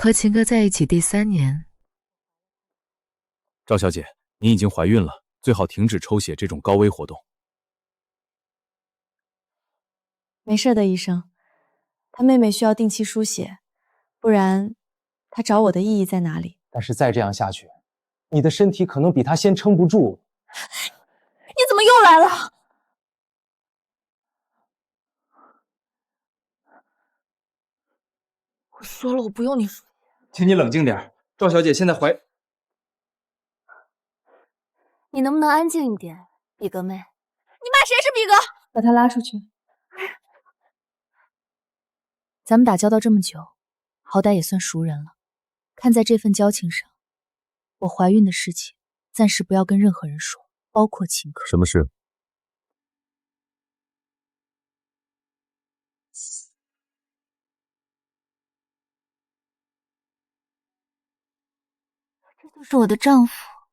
和秦哥在一起第3年。赵小姐，您已经怀孕了，最好停止抽血这种高危活动。没事的，医生。他妹妹需要定期输血，不然他找我的意义在哪里？但是再这样下去，你的身体可能比他先撑不住。你怎么又来了？我说了，我不用你输。请你冷静点，赵小姐现在怀……你能不能安静一点，比格妹？你骂谁是比格？把他拉出去。咱们打交道这么久，好歹也算熟人了。看在这份交情上，我怀孕的事情暂时不要跟任何人说，包括秦哥。什么事？这就是我的丈夫，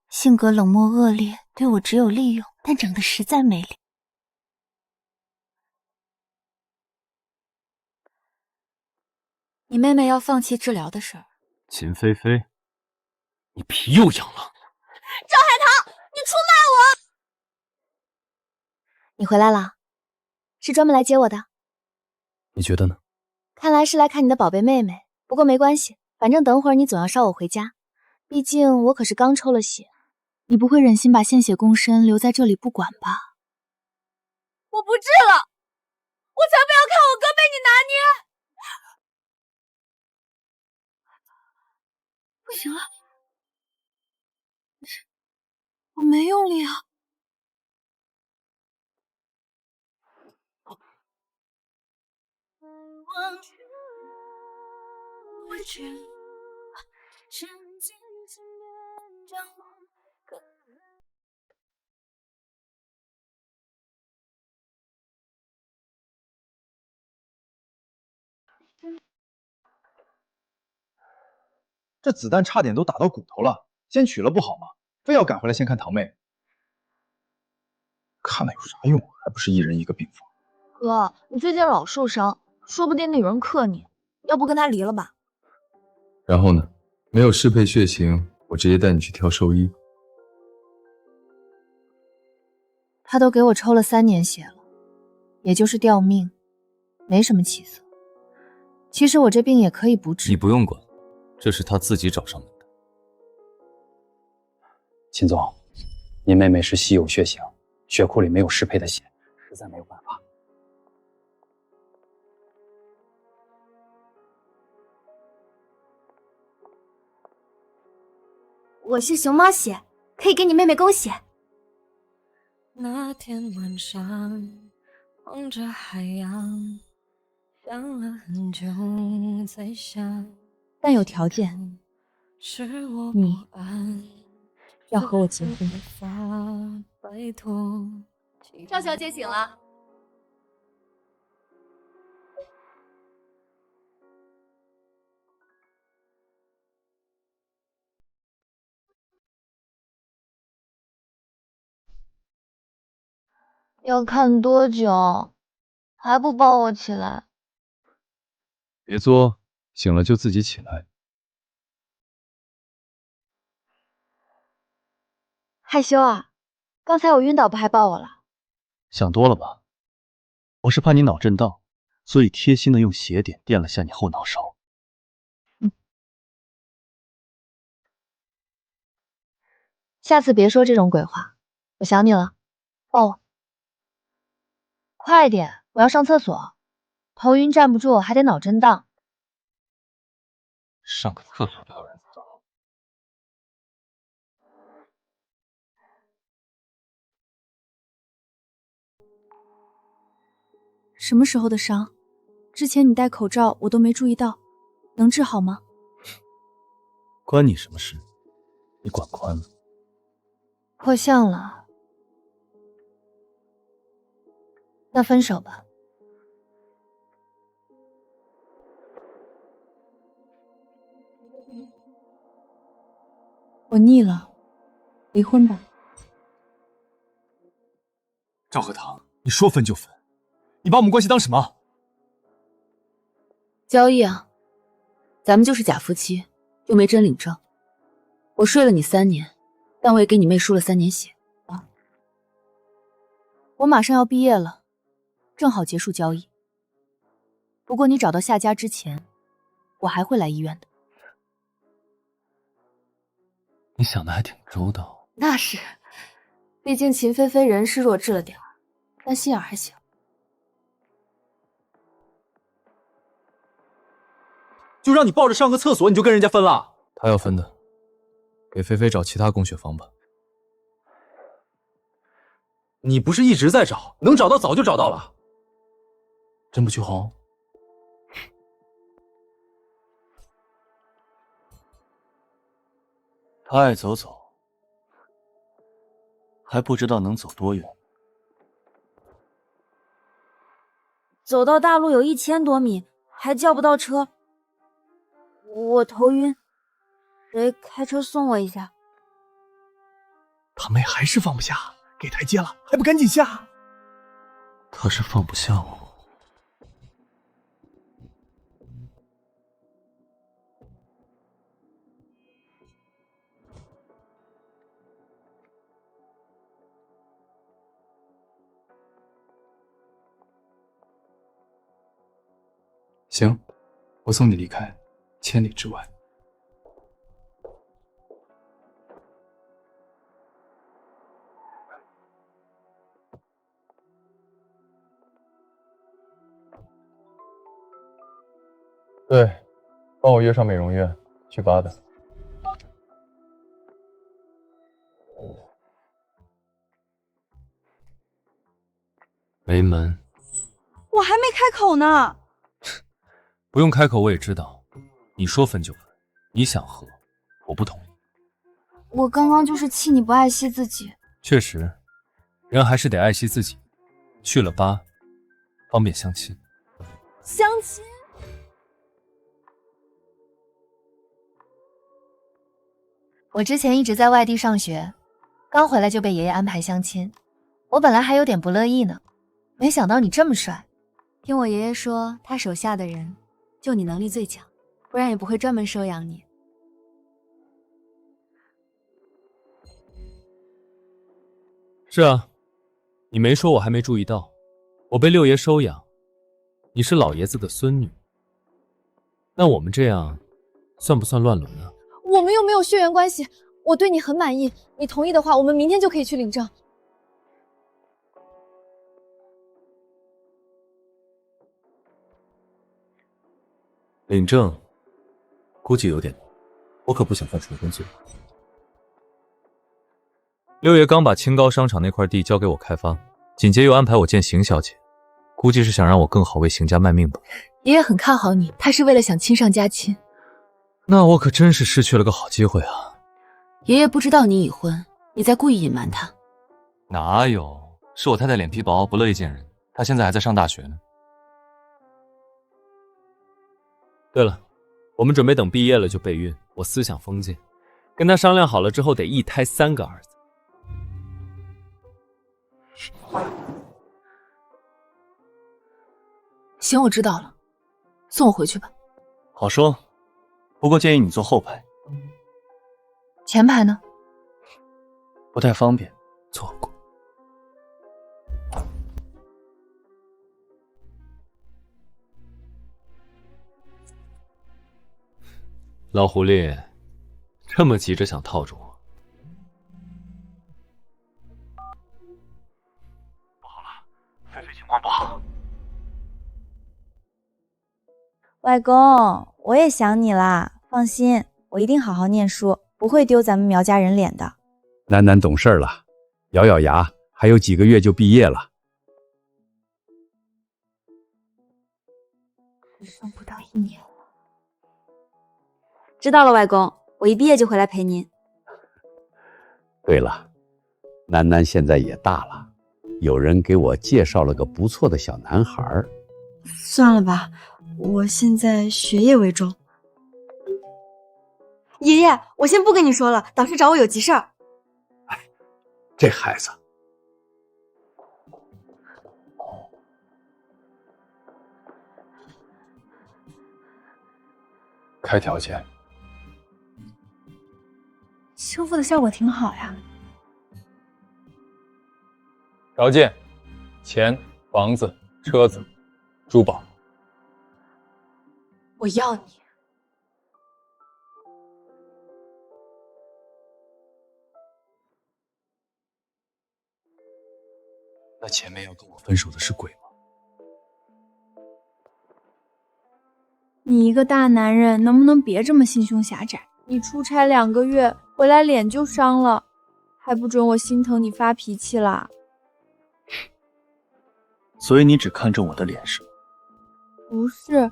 性格冷漠恶劣，对我只有利用，但长得实在美丽。你妹妹要放弃治疗的事儿。秦菲菲，你皮又痒了。赵海棠，你出卖我！你回来了，是专门来接我的。你觉得呢？看来是来看你的宝贝妹妹，不过没关系，反正等会儿你总要捎我回家。毕竟我可是刚抽了血，你不会忍心把献血共生留在这里不管吧？我不治了，我才不要看我哥被你拿捏！不行了，我没用力啊！这子弹差点都打到骨头了，先取了不好吗？非要赶回来先看堂妹，看了有啥用？还不是一人一个病房。哥，你最近老受伤，说不定那有人克你，要不跟他离了吧？然后呢？没有适配血型，我直接带你去挑兽医。他都给我抽了3年血了，也就是吊命，没什么起色。其实我这病也可以不治。你不用管，这是他自己找上门的。秦总，您妹妹是稀有血型，血库里没有适配的血，实在没有办法。我是熊猫血，可以给你妹妹供血。那天晚上，望着海洋，想了很久，在想，但有条件，你要和我结婚。赵小姐醒了。要看多久？还不抱我起来？别作，醒了就自己起来。害羞啊？刚才我晕倒不还抱我了？想多了吧？我是怕你脑震荡，所以贴心的用鞋点垫了下你后脑勺。下次别说这种鬼话，我想你了，抱我。快点，我要上厕所，头晕站不住，还得脑震荡。上个厕所都有人走。什么时候的伤？之前你戴口罩我都没注意到，能治好吗？关你什么事？你管宽了。破相了，那分手吧。我腻了，离婚吧。赵鹤堂，你说分就分，你把我们关系当什么？交易啊，咱们就是假夫妻，又没真领证。我睡了你3年，但我也给你妹输了3年血啊。我马上要毕业了，正好结束交易。不过你找到夏家之前，我还会来医院的。你想的还挺周到。那是，毕竟秦菲菲人是弱智了点儿，但心眼还行。就让你抱着上个厕所，你就跟人家分了？他要分的，给菲菲找其他供血方吧。你不是一直在找，能找到早就找到了。真不去红？他爱走走，还不知道能走多远。走到大路有1000多米，还叫不到车，我头晕，谁开车送我一下？他妹还是放不下，给台阶了，还不赶紧下？他是放不下我。行，我送你离开千里之外。对，帮我约上美容院，去8的。没门。我还没开口呢。不用开口，我也知道，你说分就分，你想和，我不同意。我刚刚就是气你不爱惜自己。确实，人还是得爱惜自己。去了8，方便相亲。相亲？我之前一直在外地上学，刚回来就被爷爷安排相亲，我本来还有点不乐意呢，没想到你这么帅。听我爷爷说，他手下的人就你能力最强，不然也不会专门收养你。是啊，你没说我还没注意到，我被六爷收养，你是老爷子的孙女，那我们这样算不算乱伦啊？我们又没有血缘关系，我对你很满意，你同意的话，我们明天就可以去领证。领证估计有点难，我可不想犯重婚罪。六爷刚把青高商场那块地交给我开发，紧接又安排我见邢小姐，估计是想让我更好为邢家卖命吧。爷爷很看好你，他是为了想亲上加亲。那我可真是失去了个好机会啊！爷爷不知道你已婚，你在故意隐瞒他。哪有？是我太太脸皮薄，不乐意见人。她现在还在上大学呢。对了，我们准备等毕业了就备孕，我思想封建，跟她商量好了之后得一胎3个儿子。行，我知道了，送我回去吧。好说，不过建议你坐后排，前排呢？不太方便。错过。老狐狸，这么急着想套住我？不好了，菲菲情况不好。外公，我也想你啦，放心，我一定好好念书，不会丢咱们苗家人脸的。楠楠懂事了，咬咬牙，还有几个月就毕业了。只剩不到1年了。知道了，外公，我一毕业就回来陪您。对了，楠楠现在也大了，有人给我介绍了个不错的小男孩。算了吧，我现在学业为重。爷爷，我先不跟你说了，导师找我有急事儿。这孩子，开条件。修复的效果挺好呀。条件：钱、房子、车子、珠宝。我要你。那前面要跟我分手的是鬼吗？你一个大男人，能不能别这么心胸狭窄？你出差2个月，回来脸就伤了，还不准我心疼你发脾气啦？所以你只看中我的脸是吗？不是。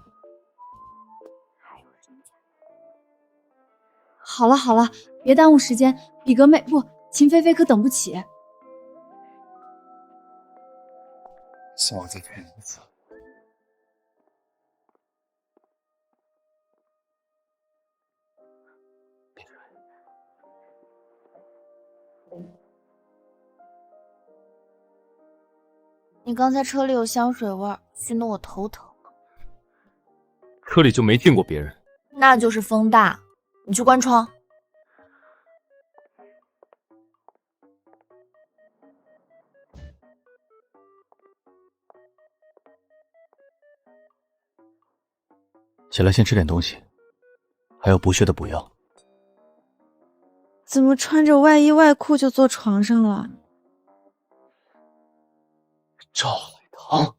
好了好了，别耽误时间，比格妹不，秦菲菲可等不起。算我再骗你一次。你刚才车里有香水味，熏得我头疼。车里就没进过别人。那就是风大，你去关窗。起来先吃点东西，还有补血的补药。怎么穿着外衣外裤就坐床上了？赵海棠，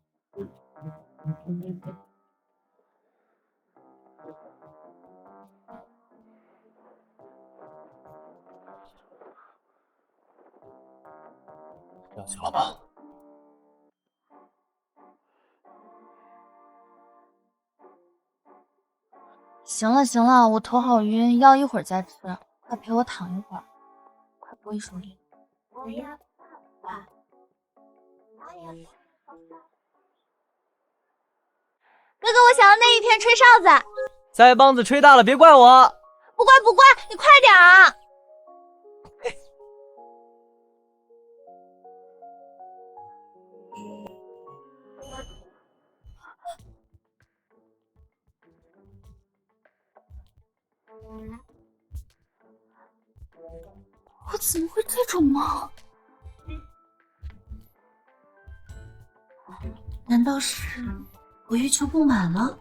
这样行了吧？行了行了，我头好晕，药一会儿再吃，快陪我躺一会儿，快播一首歌。哥哥，我想要那一片吹哨子。腮帮子吹大了，别怪我。不怪不怪，你快点啊！我怎么会这种梦？难道是我欲求不满了？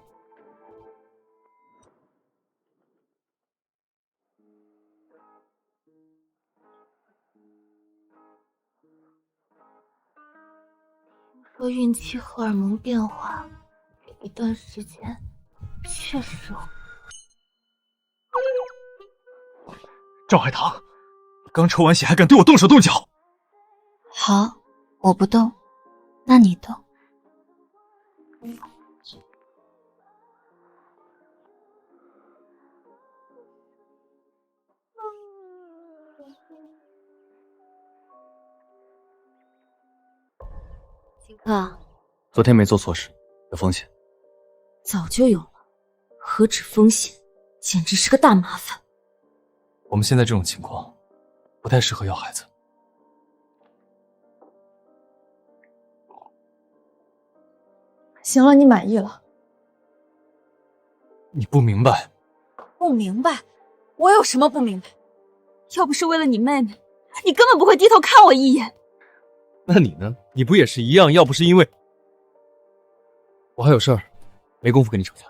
听说孕期荷尔蒙变化，这一段时间确实会。赵海棠，你刚抽完血还敢对我动手动脚？好，我不动，那你动。秦克，昨天没做错事，有风险。早就有了，何止风险，简直是个大麻烦。我们现在这种情况，不太适合要孩子。行了，你满意了？你不明白。不明白？我有什么不明白？要不是为了你妹妹，你根本不会低头看我一眼。那你呢？你不也是一样？要不是因为我还有事儿，没工夫跟你吵架。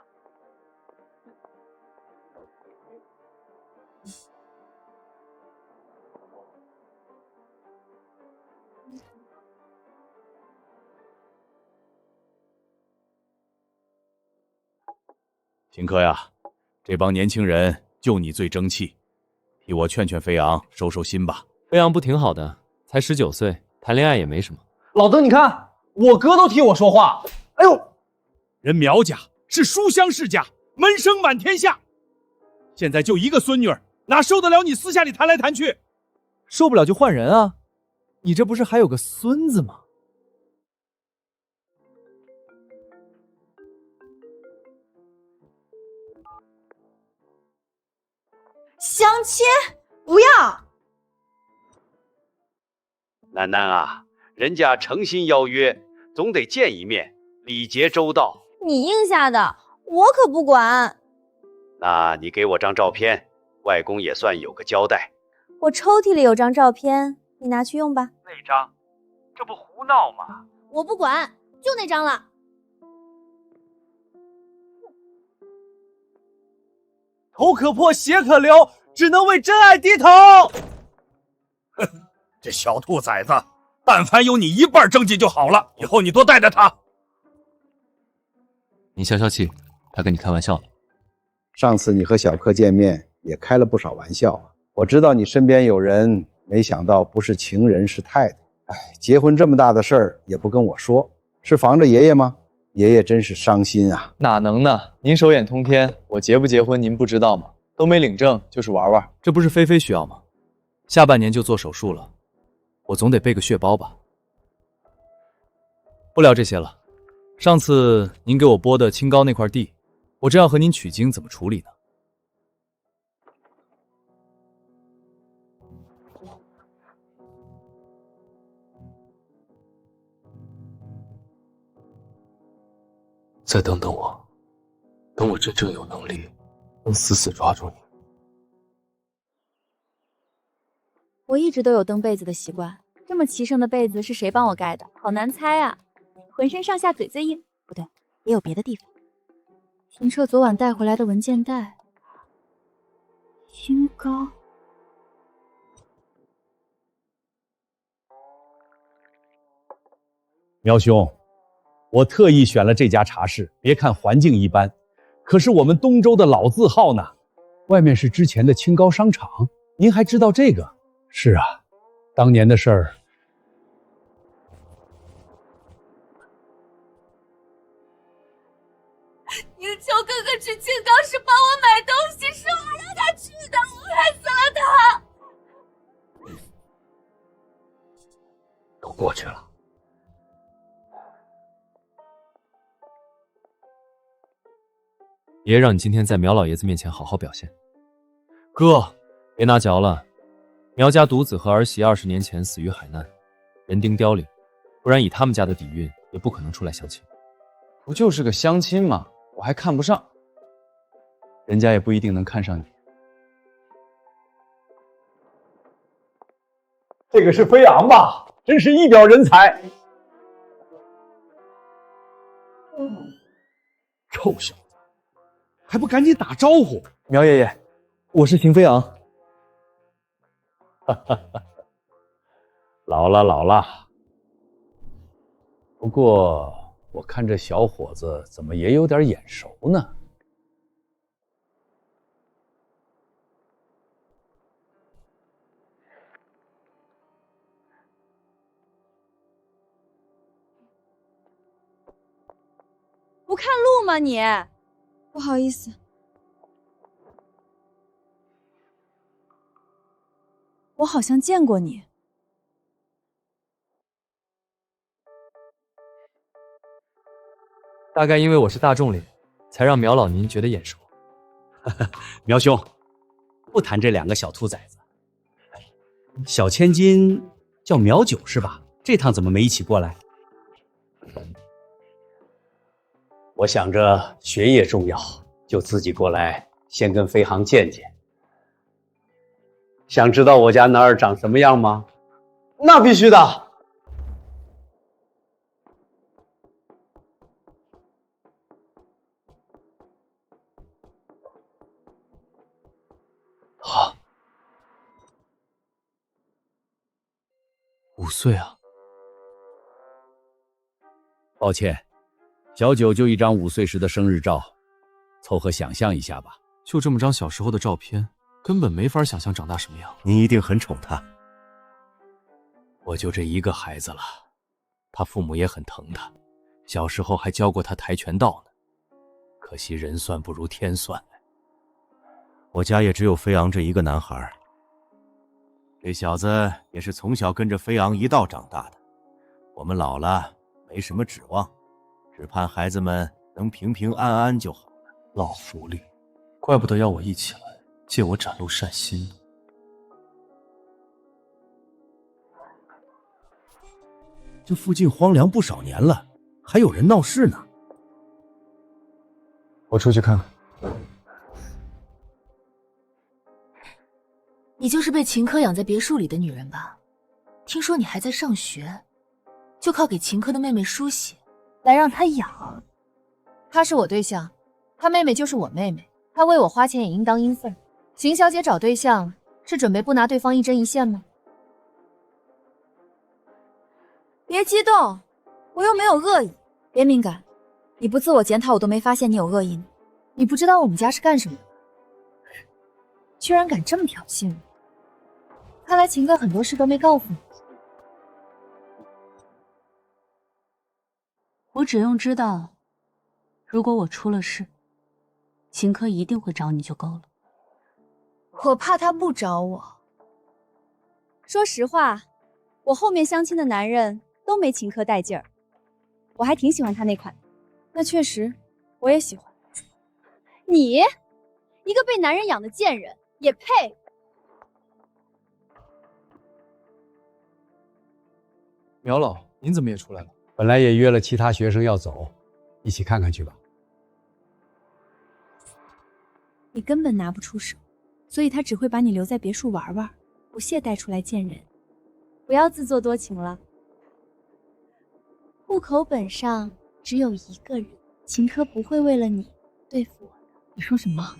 秦科呀，这帮年轻人就你最争气，替我劝劝飞扬，收收心吧。飞扬不挺好的，才19岁，谈恋爱也没什么。老邓，你看我哥都替我说话。哎呦，人苗家是书香世家，门生满天下，现在就一个孙女儿，哪受得了你私下里谈来谈去？受不了就换人啊！你这不是还有个孙子吗？相亲不要。楠楠啊，人家诚心邀约，总得见一面，礼节周到。你应下的，我可不管。那你给我张照片，外公也算有个交代。我抽屉里有张照片，你拿去用吧。那张，这不胡闹吗？我不管，就那张了。头可破，血可流，只能为真爱低头。哼，这小兔崽子，但凡有你一半证据就好了，以后你多带带他。你消消气，他跟你开玩笑了。上次你和小柯见面也开了不少玩笑啊。我知道你身边有人，没想到不是情人是太太。哎，结婚这么大的事儿也不跟我说，是防着爷爷吗？爷爷真是伤心啊。哪能呢？您手眼通天，我结不结婚您不知道吗？都没领证，就是玩玩。这不是菲菲需要吗？下半年就做手术了，我总得备个血包吧。不聊这些了。上次您给我拨的清高那块地，我正要和您取经，怎么处理呢？再等等我，等我真正有能力，能死死抓住你。我一直都有蹬被子的习惯，这么齐整的被子是谁帮我盖的？好难猜啊！浑身上下嘴最硬，不对，也有别的地方。秦彻昨晚带回来的文件袋，清高。苗兄，我特意选了这家茶室，别看环境一般，可是我们东周的老字号呢。外面是之前的清高商场，您还知道这个？是啊，当年的事儿。宁秋哥哥去青冈是帮我买东西，是我让他去的，我害死了他。都过去了。爷爷让你今天在苗老爷子面前好好表现。哥，别拿嚼了。苗家独子和儿媳20年前死于海难，人丁凋零，不然以他们家的底蕴，也不可能出来相亲。不就是个相亲吗？我还看不上，人家也不一定能看上你。这个是飞扬吧？真是一表人才。臭小子，还不赶紧打招呼！苗爷爷，我是邢飞扬。老了。不过我看这小伙子怎么也有点眼熟呢？不看路吗你？不好意思，我好像见过你。大概因为我是大众脸，才让苗老您觉得眼熟。苗兄，不谈这2个小兔崽子。小千金叫苗九是吧？这趟怎么没一起过来？我想着学业重要，就自己过来先跟飞航见见。想知道我家男儿长什么样吗？那必须的。5岁啊！抱歉，小九就一张5岁时的生日照，凑合想象一下吧。就这么张小时候的照片，根本没法想象长大什么样。您一定很宠他。我就这一个孩子了，他父母也很疼他，小时候还教过他跆拳道呢。可惜人算不如天算。我家也只有飞扬这一个男孩，这小子也是从小跟着飞扬一道长大的。我们老了没什么指望，只盼孩子们能平平安安就好了。老狐狸，怪不得要我一起来，借我展露善心呢。这附近荒凉不少年了，还有人闹事呢。我出去看看。你就是被秦科养在别墅里的女人吧？听说你还在上学，就靠给秦科的妹妹输血来让他养。他是我对象，他妹妹就是我妹妹，他为我花钱也应当应分。邢小姐找对象是准备不拿对方一针一线吗？别激动，我又没有恶意。别敏感，你不自我检讨，我都没发现你有恶意呢。你不知道我们家是干什么的，居然敢这么挑衅我！看来秦哥很多事都没告诉你。我只用知道，如果我出了事，秦科一定会找你就够了。我怕他不找我。说实话，我后面相亲的男人都没秦科带劲儿，我还挺喜欢他那款。那确实，我也喜欢。你，一个被男人养的贱人，也配？苗老，您怎么也出来了？本来也约了其他学生要走，一起看看去吧。你根本拿不出手，所以他只会把你留在别墅玩玩，不屑带出来见人。不要自作多情了。户口本上只有一个人，秦科不会为了你对付我的。你说什么？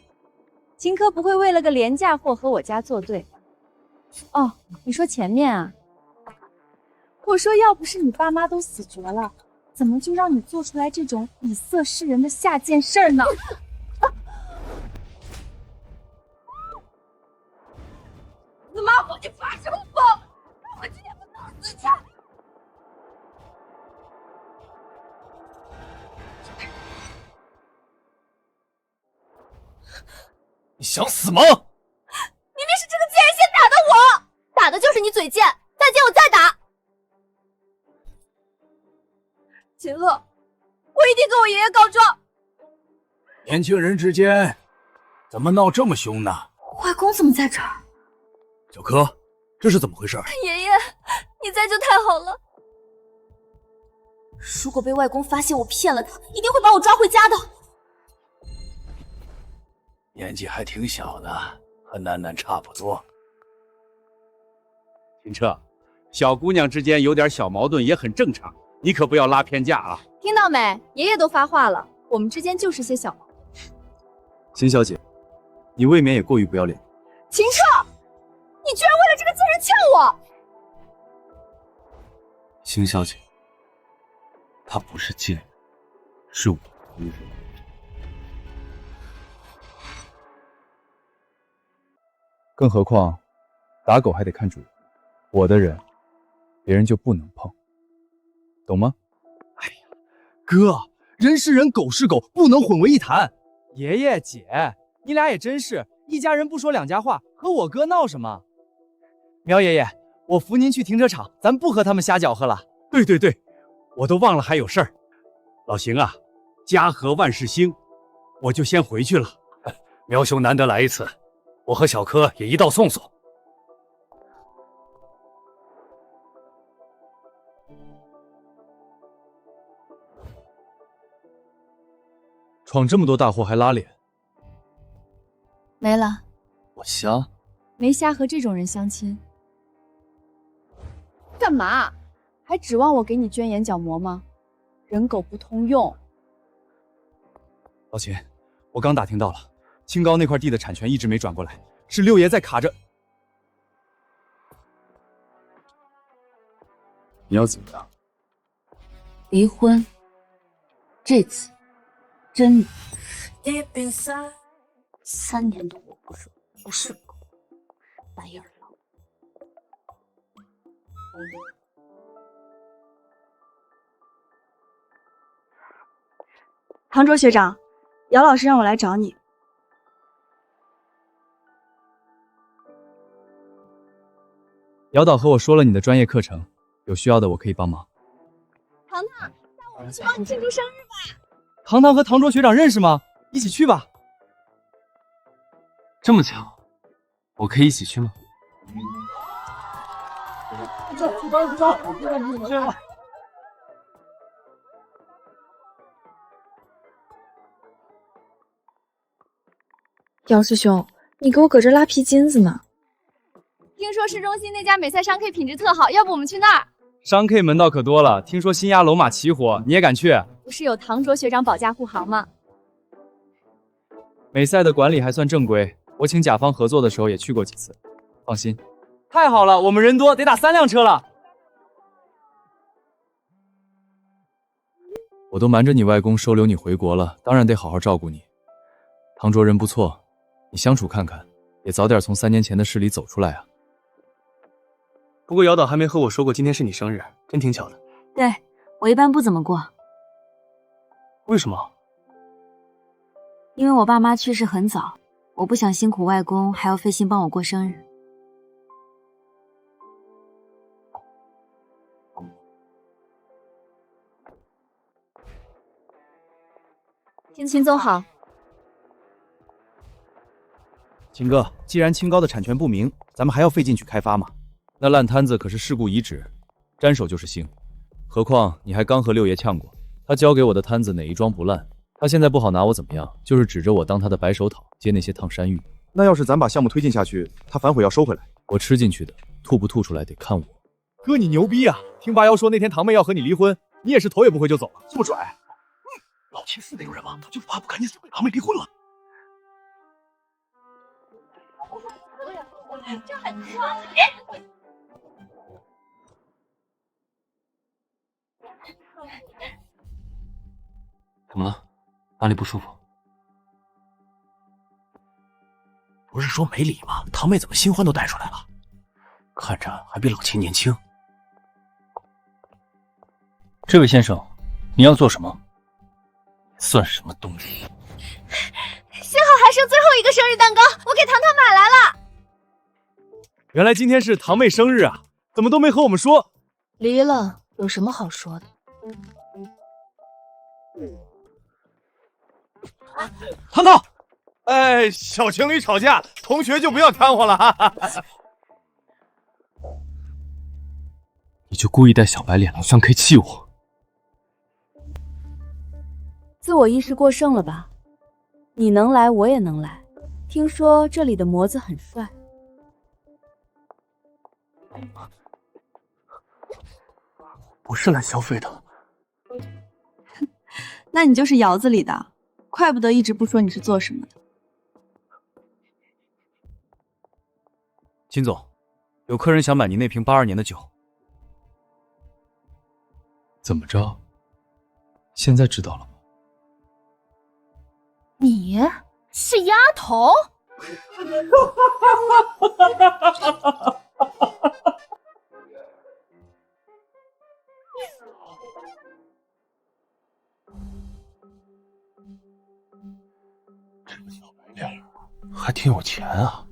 秦科不会为了个廉价货和我家作对。哦，你说前面啊？我说要不是你爸妈都死绝了，怎么就让你做出来这种以色示人的下贱事儿呢？死妈活你发什么疯？让我今天不弄死你！你想死吗？明明是这个贱人先打的我，打的就是你嘴贱，再见我再打。秦乐，我一定跟我爷爷告状。年轻人之间怎么闹这么凶呢？外公怎么在这儿？小柯，这是怎么回事？爷爷，你在就太好了。如果被外公发现我骗了他，一定会把我抓回家的。年纪还挺小的，和楠楠差不多。秦彻，小姑娘之间有点小矛盾也很正常，你可不要拉偏架啊！听到没？爷爷都发话了，我们之间就是些小矛盾。邢小姐，你未免也过于不要脸。秦彻，你居然为了这个贱人呛我！邢小姐，她不是贱人，是我敌人。更何况，打狗还得看主人，我的人，别人就不能碰，懂吗？哎呀，哥，人是人，狗是狗，不能混为一谈。爷爷姐，你俩也真是一家人不说两家话，和我哥闹什么？苗爷爷，我扶您去停车场，咱不和他们瞎搅和了。对对对，我都忘了还有事儿。老邢啊，家和万事兴，我就先回去了。苗兄难得来一次，我和小柯也一道送送。闯这么多大祸还拉脸，没了。我瞎？没瞎和这种人相亲。干嘛？还指望我给你捐眼角膜吗？人狗不通用。老秦，我刚打听到了，清高那块地的产权一直没转过来，是六爷在卡着。你要怎么样？离婚。这次真的3年多我不是狗，白眼狼。唐卓学长，姚老师让我来找你。姚导和我说了你的专业课程，有需要的我可以帮忙。糖糖，带我们去帮你庆祝生日吧！糖糖和唐卓学长认识吗？一起去吧。这么巧，我可以一起去吗？姚师兄，你给我搁这拉皮筋子呢？听说市中心那家美赛商 K 品质特好，要不我们去那儿？商 K 门道可多了，听说新鸭龙马起火，你也敢去？不是有唐卓学长保驾护航吗？美赛的管理还算正规，我请甲方合作的时候也去过几次，放心。太好了，我们人多，得打3辆车了。我都瞒着你外公收留你回国了，当然得好好照顾你。唐卓人不错，你相处看看，也早点从3年前的事里走出来啊。不过姚导还没和我说过今天是你生日，真挺巧的。对，我一般不怎么过。为什么？因为我爸妈去世很早，我不想辛苦外公还要费心帮我过生日。秦总好。秦哥，既然清高的产权不明，咱们还要费劲去开发吗？那烂摊子可是事故遗址，沾手就是腥。何况你还刚和六爷呛过，他交给我的摊子哪一桩不烂？他现在不好拿我怎么样，就是指着我当他的白手套，接那些烫山芋。那要是咱把项目推进下去，他反悔要收回来，我吃进去的，吐不吐出来得看我。哥，你牛逼啊！听八幺说那天堂妹要和你离婚，你也是头也不回就走了，这么拽？老秦是那种人吗？他就怕不赶紧跟堂妹离婚了。这很爽。怎么了？哪里不舒服？不是说没理吗？堂妹怎么新欢都带出来了？看着还比老秦年轻。这位先生，你要做什么？算什么东西？幸好还剩最后一个生日蛋糕，我给糖糖买来了。原来今天是堂妹生日啊，怎么都没和我们说？离了有什么好说的？糖糖，哎，小情侣吵架，同学就不要掺和了哈。你就故意带小白脸来上 K 气我？自我意识过剩了吧？你能来，我也能来。听说这里的模子很帅。不是来消费的。那你就是窑子里的，怪不得一直不说你是做什么的。秦总，有客人想买您那瓶82年的酒。怎么着？现在知道了吗？你是丫头？还挺有钱啊！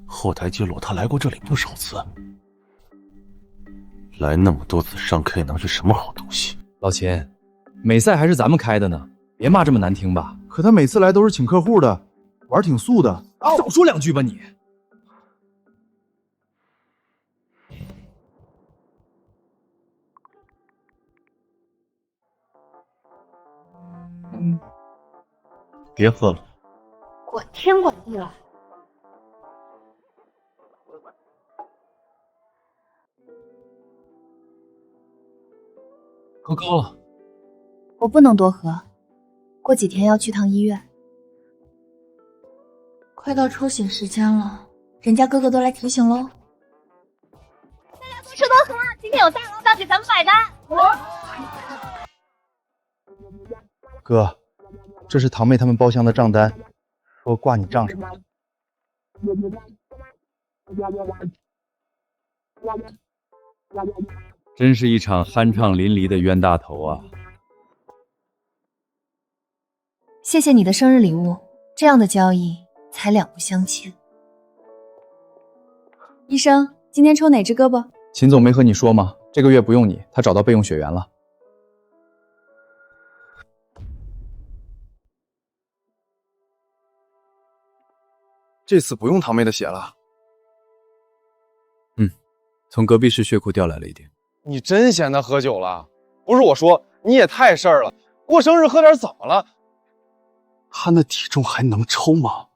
后台记录他来过这里不少次，来那么多次上 K 能是什么好东西？老秦，美赛还是咱们开的呢，别骂这么难听吧。可他每次来都是请客户的，玩挺素的。少说2句吧你。别喝了。管天管地了。喝高了。我不能多喝，过几天要去趟医院。快到抽血时间了，人家哥哥都来提醒喽。大家多吃多喝，今天有大老板给咱们买单。哥，这是堂妹他们包厢的账单，说挂你账上了。真是一场酣畅淋漓的冤大头啊！谢谢你的生日礼物，这样的交易才两不相欠。医生，今天抽哪只胳膊？秦总没和你说吗？这个月不用你，他找到备用血源了。这次不用堂妹的血了。从隔壁市血库调来了一点。你真嫌他喝酒了？不是我说，你也太事儿了。过生日喝点怎么了？他那体重还能抽吗？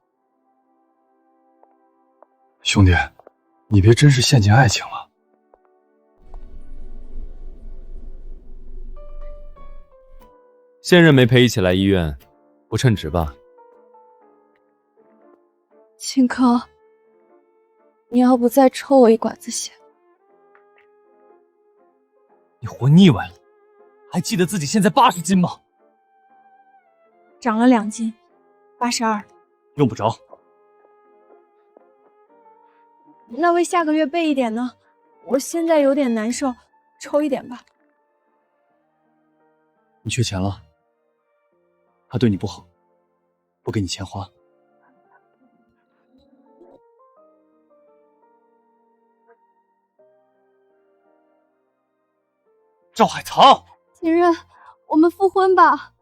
兄弟，你别真是陷进爱情了。现任没陪一起来医院，不称职吧？秦科，你要不再抽我一管子血？你活腻歪了，还记得自己现在80斤吗？长了2斤，82。用不着。那为下个月备一点呢？我现在有点难受，抽一点吧。你缺钱了，他对你不好，不给你钱花。赵海棠，前任，我们复婚吧。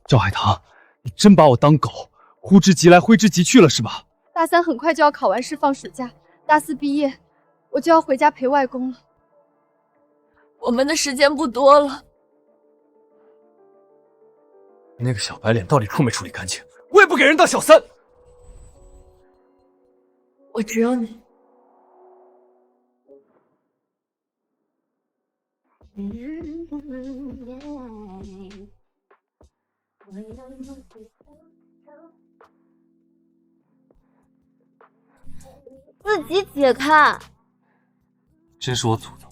赵海棠，你真把我当狗，呼之即来挥之即去了是吧？大3很快就要考完试放暑假，大4毕业，我就要回家陪外公了。我们的时间不多了。那个小白脸到底处没处理干净？我也不给人当小三。我只有你。自己解开。真是我祖宗。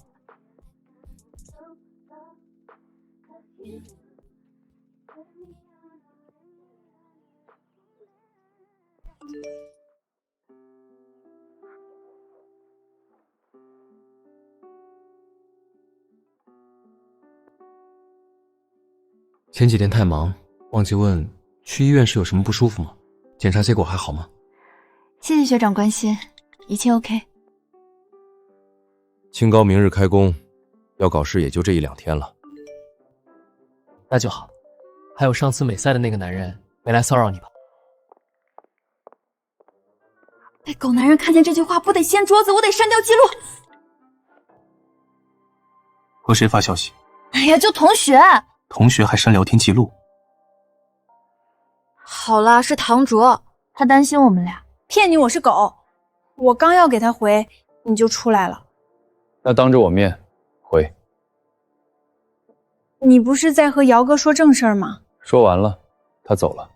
前几天太忙，忘记问去医院是有什么不舒服吗？检查结果还好吗？谢谢学长关心，一切 OK。清高明日开工，要搞事也就这1-2天了。那就好。还有上次美赛的那个男人没来骚扰你吧？被狗男人看见这句话，不得掀桌子，我得删掉记录。和谁发消息？哎呀，就同学。同学还删聊天记录？好啦，是唐卓，他担心我们俩。骗你我是狗，我刚要给他回，你就出来了。那当着我面回。你不是在和姚哥说正事儿吗？说完了，他走了。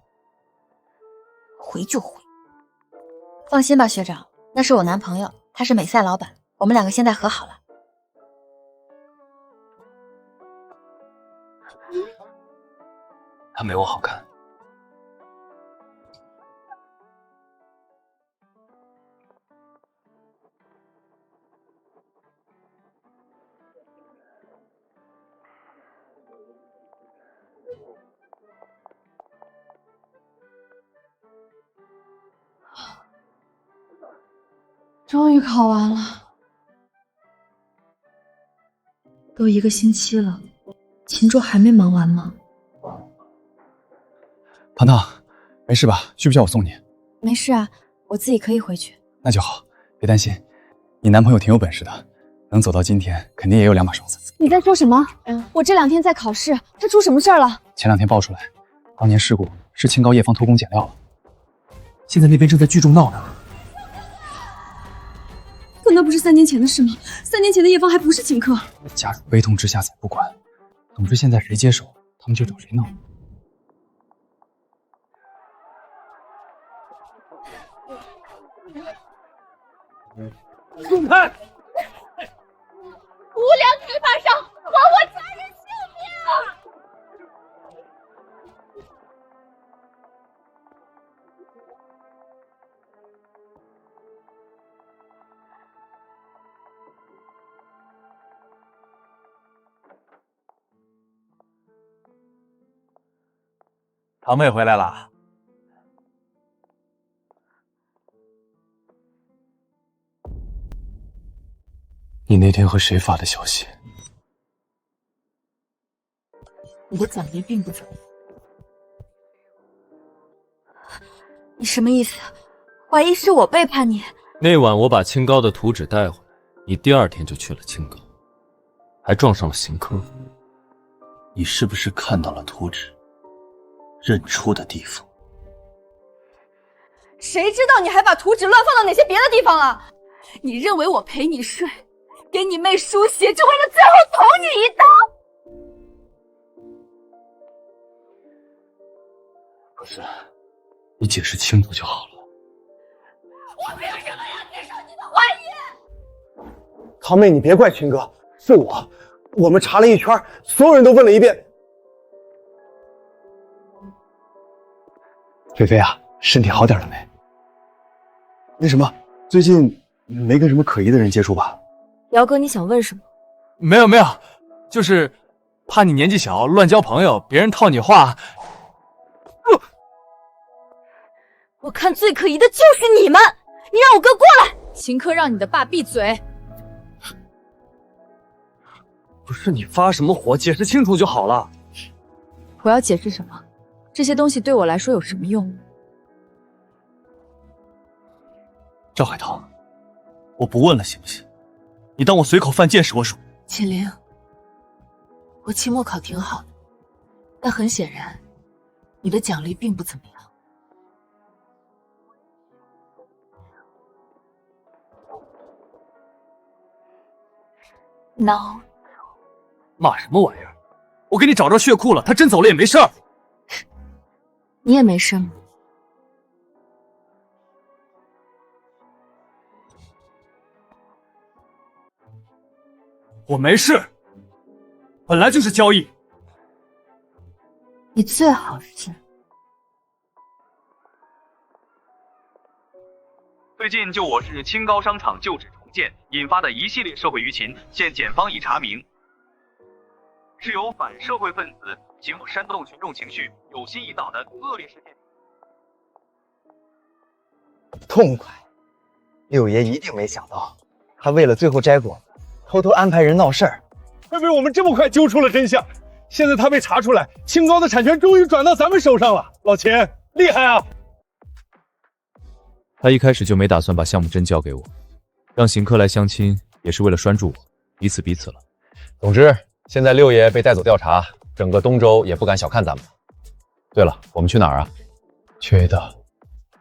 回就回。放心吧，学长，那是我男朋友，他是美赛老板，我们2个现在和好了。他没我好看。终于考完了，都1个星期了，秦卓还没忙完吗？糖糖，没事吧？需不需要我送你？没事啊，我自己可以回去。那就好，别担心。你男朋友挺有本事的，能走到今天，肯定也有2把刷子。你在说什么？我这2天在考试，他出什么事儿了？前2天爆出来，当年事故是清高叶芳偷工减料了，现在那边正在聚众闹呢。可那不是3年前的事吗？3年前的叶芳还不是秦科。家人悲痛之下才不管。总之现在谁接手，他们就找谁闹。滚开！无良开发商，还我家人性命！堂妹回来了。你那天和谁发的消息？我早年并不早。你什么意思？怀疑是我背叛你？那晚我把清高的图纸带回来，你第2天就去了清高，还撞上了刑科。你是不是看到了图纸认出的地方？谁知道你还把图纸乱放到哪些别的地方了？你认为我陪你睡，给你妹输血，就为了最后捅你一刀？不是，你解释清楚就好了。我凭什么要接受你的怀疑？堂妹，你别怪群哥，是我们查了一圈，所有人都问了一遍。菲菲啊，身体好点了没？那什么，最近没跟什么可疑的人接触吧？姚哥，你想问什么？没有，就是怕你年纪小乱交朋友，别人套你话。我看最可疑的就是你们！你让我哥过来！秦科，让你的爸闭嘴！不是你发什么火，解释清楚就好了。我要解释什么？这些东西对我来说有什么用？赵海棠，我不问了行不行？你当我随口犯贱时我说。秦陵，我期末考挺好的，但很显然，你的奖励并不怎么样。孬，骂什么玩意儿？我给你找着血库了，他真走了也没事儿。你也没事吗？我没事，本来就是交易。你最好是。最近就我市青高商场旧址重建引发的一系列社会舆情，现检方已查明，是由反社会分子企图煽动群众情绪、有心一道的恶劣事件。痛快！六爷一定没想到，他为了最后摘果子，偷偷安排人闹事儿。会被我们这么快揪出了真相。现在他被查出来，青高的产权终于转到咱们手上了。老秦，厉害啊！他一开始就没打算把项目真交给我，让邢科来相亲也是为了拴住我，彼此了。总之，现在六爷被带走调查，整个东周也不敢小看咱们。对了，我们去哪儿啊？缺一道。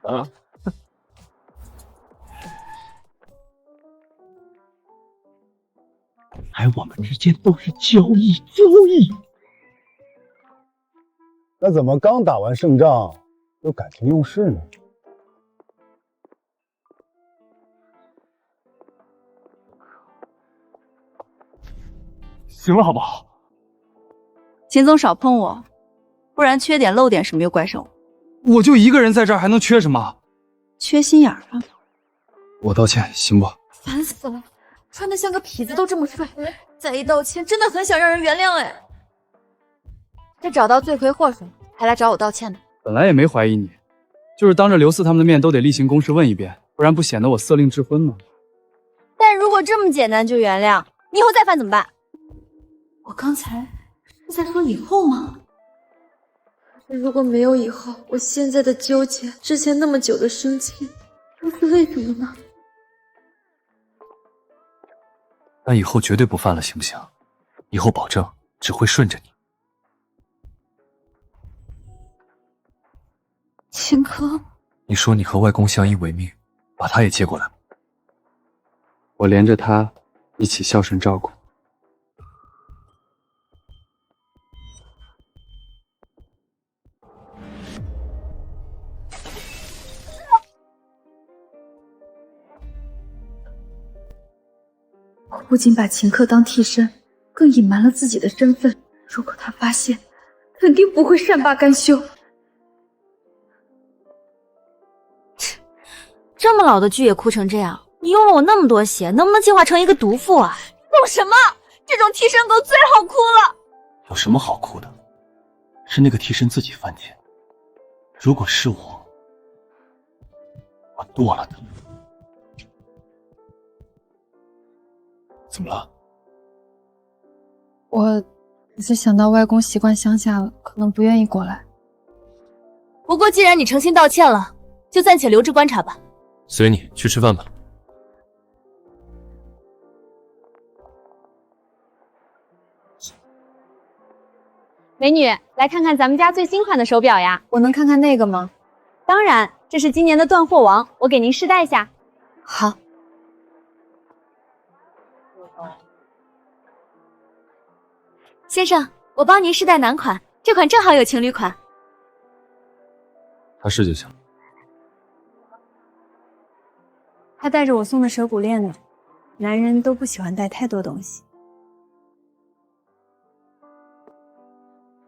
啊？还我们之间都是交易。那怎么刚打完胜仗又感情用事呢？行了好不好？秦总少碰我，不然缺点漏点什么又怪上我。我就一个人在这儿，还能缺什么？缺心眼儿啊！我道歉行不？烦死了，穿得像个痞子都这么帅，再一道歉真的很想让人原谅哎。这找到罪魁祸首，还来找我道歉呢。本来也没怀疑你，就是当着刘四他们的面都得例行公事问一遍，不然不显得我色令智昏吗？但如果这么简单就原谅，你以后再犯怎么办？我刚才是在说以后吗？如果没有以后，我现在的纠结，之前那么久的生气，又是为什么呢？那以后绝对不犯了，行不行？以后保证只会顺着你。秦科，你说你和外公相依为命，把他也接过来，我连着他一起孝顺照顾。我不仅把秦科当替身，更隐瞒了自己的身份。如果他发现，肯定不会善罢甘休。这么老的剧也哭成这样，你用了我那么多血，能不能进化成一个毒妇啊？弄什么？这种替身狗最好哭了。有什么好哭的？是那个替身自己犯贱。如果是我剁了他。怎么了？我只是想到外公习惯乡下了，可能不愿意过来。不过既然你诚心道歉了，就暂且留置观察吧。随你去吃饭吧。美女，来看看咱们家最新款的手表呀！我能看看那个吗？当然，这是今年的断货王，我给您试戴下。好。先生，我帮您试戴男款，这款正好有情侣款。他试就行。他戴着我送的手骨链呢，男人都不喜欢带太多东西。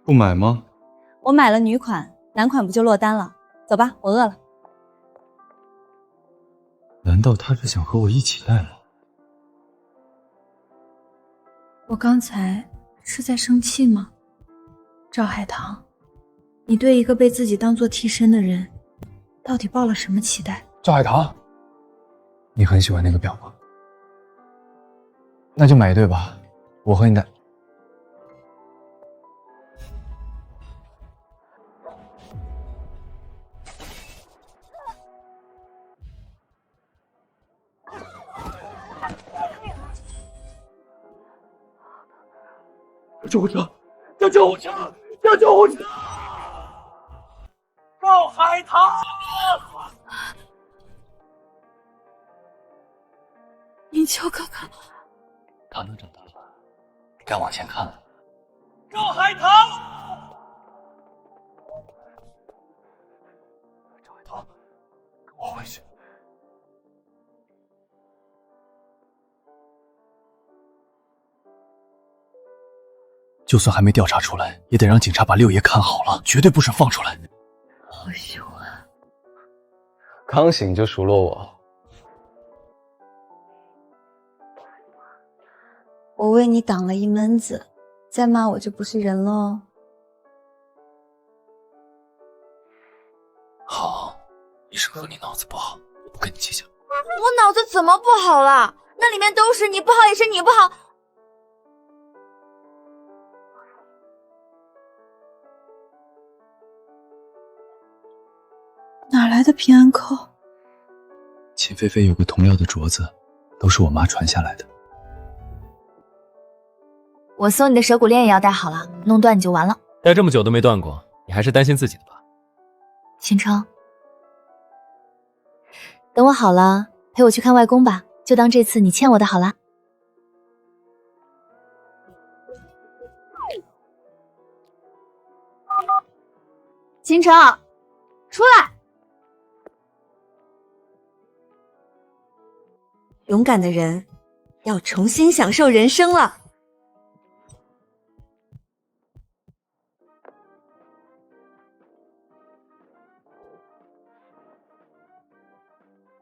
不买吗？我买了女款，男款不就落单了？走吧，我饿了。难道他是想和我一起戴吗？我刚才是在生气吗？赵海棠，你对一个被自己当做替身的人，到底抱了什么期待？赵海棠，你很喜欢那个表吗？那就买一对吧，我和你戴。救护车！叫救护车！叫救护车！赵海棠！云秋哥哥，他能长大了，该往前看了。赵海棠！赵海棠，跟我回去。就算还没调查出来，也得让警察把六爷看好了，绝对不准放出来。好凶啊！刚醒就数落我，我为你挡了一门子，再骂我就不是人喽。好，医生说你脑子不好，我不跟你计较。我脑子怎么不好了？那里面都是你不好，也是你不好。哪来的平安扣？秦菲菲有个童谣的镯子，都是我妈传下来的。我送你的蛇骨链也要戴好了，弄断你就完了。戴这么久都没断过，你还是担心自己的吧？秦城，等我好了，陪我去看外公吧，就当这次你欠我的好啦。秦城，出来！勇敢的人要重新享受人生了。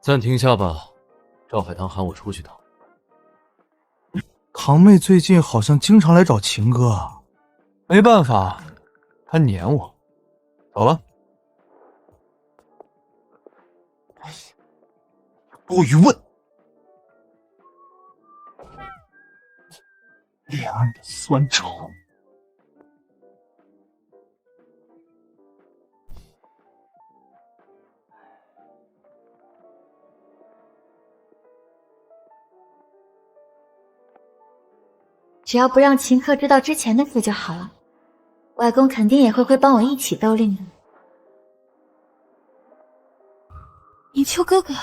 暂停一下吧，赵海棠喊我出去的。堂妹最近好像经常来找秦哥，没办法，她黏我。走了。多余问。恋爱的酸臭。只要不让秦客知道之前的事就好了，外公肯定也会帮我一起兜令的。银秋哥哥，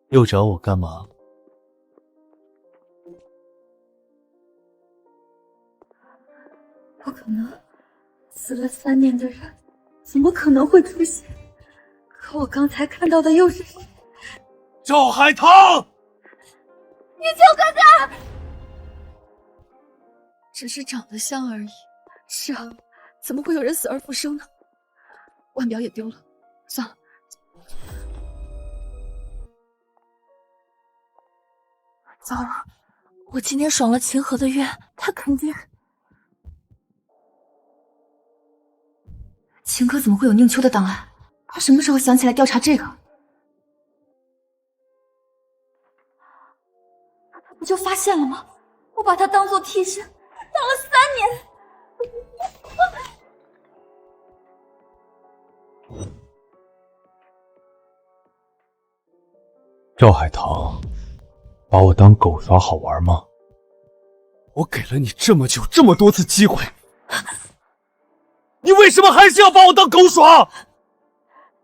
又找我干嘛？不可能，死了3年的人，怎么可能会出现？可我刚才看到的又是谁？赵海棠，银秋哥哥，只是长得像而已。是啊，怎么会有人死而复生呢？腕表也丢了，算了。糟了，我今天爽了秦河的愿，他肯定……秦哥怎么会有宁秋的档案？他什么时候想起来调查这个？他不就发现了吗？我把他当做替身，当了3年。赵海棠，把我当狗耍好玩吗？我给了你这么久，这么多次机会，你为什么还是要把我当狗耍？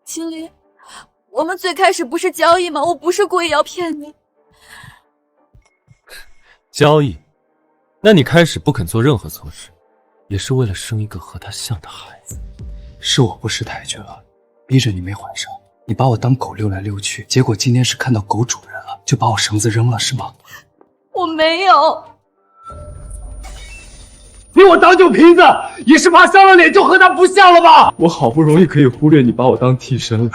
秦离，我们最开始不是交易吗？我不是故意要骗你。交易？那你开始不肯做任何错事，也是为了生一个和他像的孩子。是我不识抬举了，逼着你没还手，你把我当狗溜来溜去，结果今天是看到狗主人了，就把我绳子扔了，是吗？我没有。你我当救瓶子，也是怕伤了脸就和他不像了吧？我好不容易可以忽略你把我当替身了，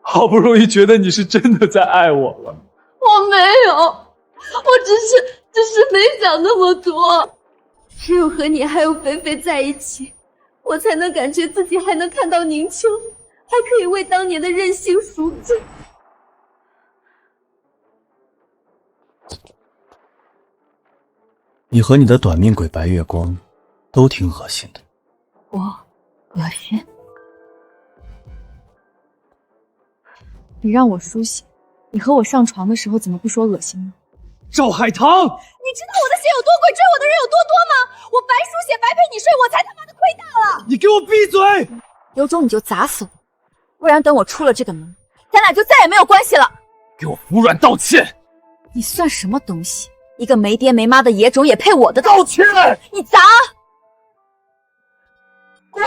好不容易觉得你是真的在爱我了。我没有，我只是没想那么多。只有和你还有菲菲在一起，我才能感觉自己还能看到宁秋，还可以为当年的任性赎罪。你和你的短命鬼白月光，都挺恶心的。我恶心？你让我书写，你和我上床的时候怎么不说恶心呢？赵海棠，你知道我的血有多贵，追我的人有多多吗？我白书写白陪你睡，我才他妈的亏大了！你给我闭嘴！有种你就砸死我，不然等我出了这个门，咱俩就再也没有关系了。给我服软道歉！你算什么东西？一个没爹没妈的野种也配我的道歉！你砸！滚！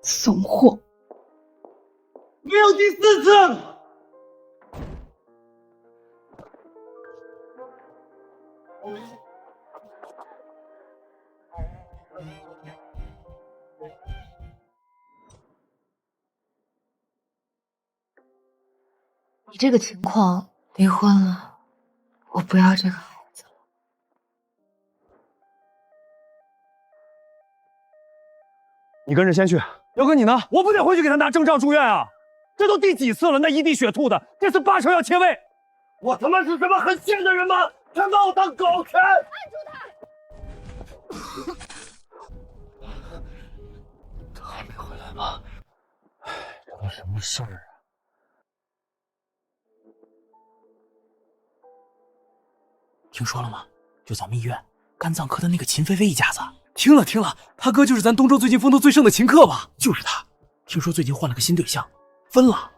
怂货！没有第4次！你这个情况，离婚了，我不要这个孩子了。你跟着先去。姚哥，你呢？我不得回去给他拿证照住院啊！这都第几次了？那一地血吐的，这次8成要切胃。我他妈是什么很贱的人吗？全把我当狗啃！他还没回来吗？这都什么事儿啊？听说了吗？就咱们医院肝脏科的那个秦菲菲一家子。听了，他哥就是咱东周最近风头最盛的秦克吧？就是他。听说最近换了个新对象，分了。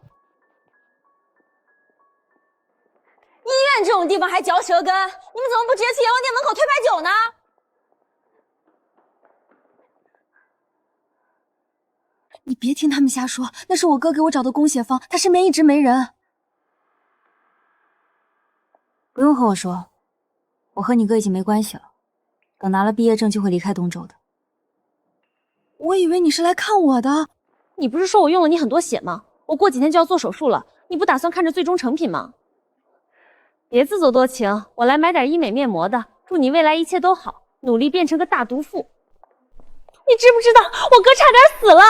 医院这种地方还嚼舌根，你们怎么不直接去阎王殿门口推牌九呢？你别听他们瞎说，那是我哥给我找的供血方，他身边一直没人。不用和我说，我和你哥已经没关系了。等拿了毕业证就会离开东周的。我以为你是来看我的。你不是说我用了你很多血吗？我过几天就要做手术了，你不打算看着最终成品吗？别自作多情，我来买点医美面膜的，祝你未来一切都好，努力变成个大毒妇。你知不知道我哥差点死了？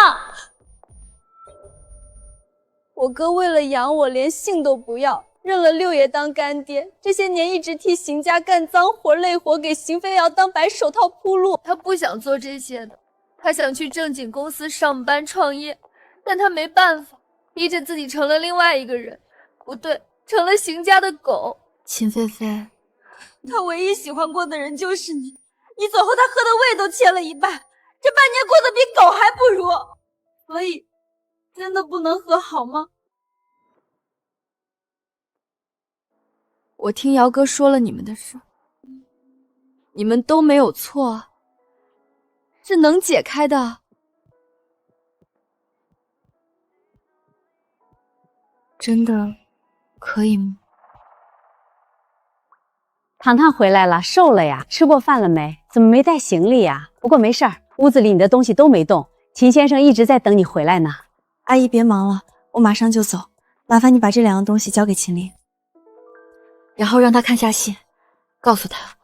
我哥为了养我，连姓都不要，认了六爷当干爹。这些年一直替邢家干脏活累活，给邢飞瑶当白手套铺路。他不想做这些的，他想去正经公司上班创业，但他没办法，逼着自己成了另外一个人，不对，成了邢家的狗。秦菲菲，他唯一喜欢过的人就是你，你走后他喝的胃都切了一半，这半年过得比狗还不如，所以真的不能和好吗？我听姚哥说了你们的事，你们都没有错，是能解开的。真的可以吗？糖糖回来了，瘦了呀？吃过饭了没？怎么没带行李呀？不过没事儿，屋子里你的东西都没动，秦先生一直在等你回来呢。阿姨别忙了，我马上就走，麻烦你把这2样东西交给秦林，然后让他看下戏，告诉他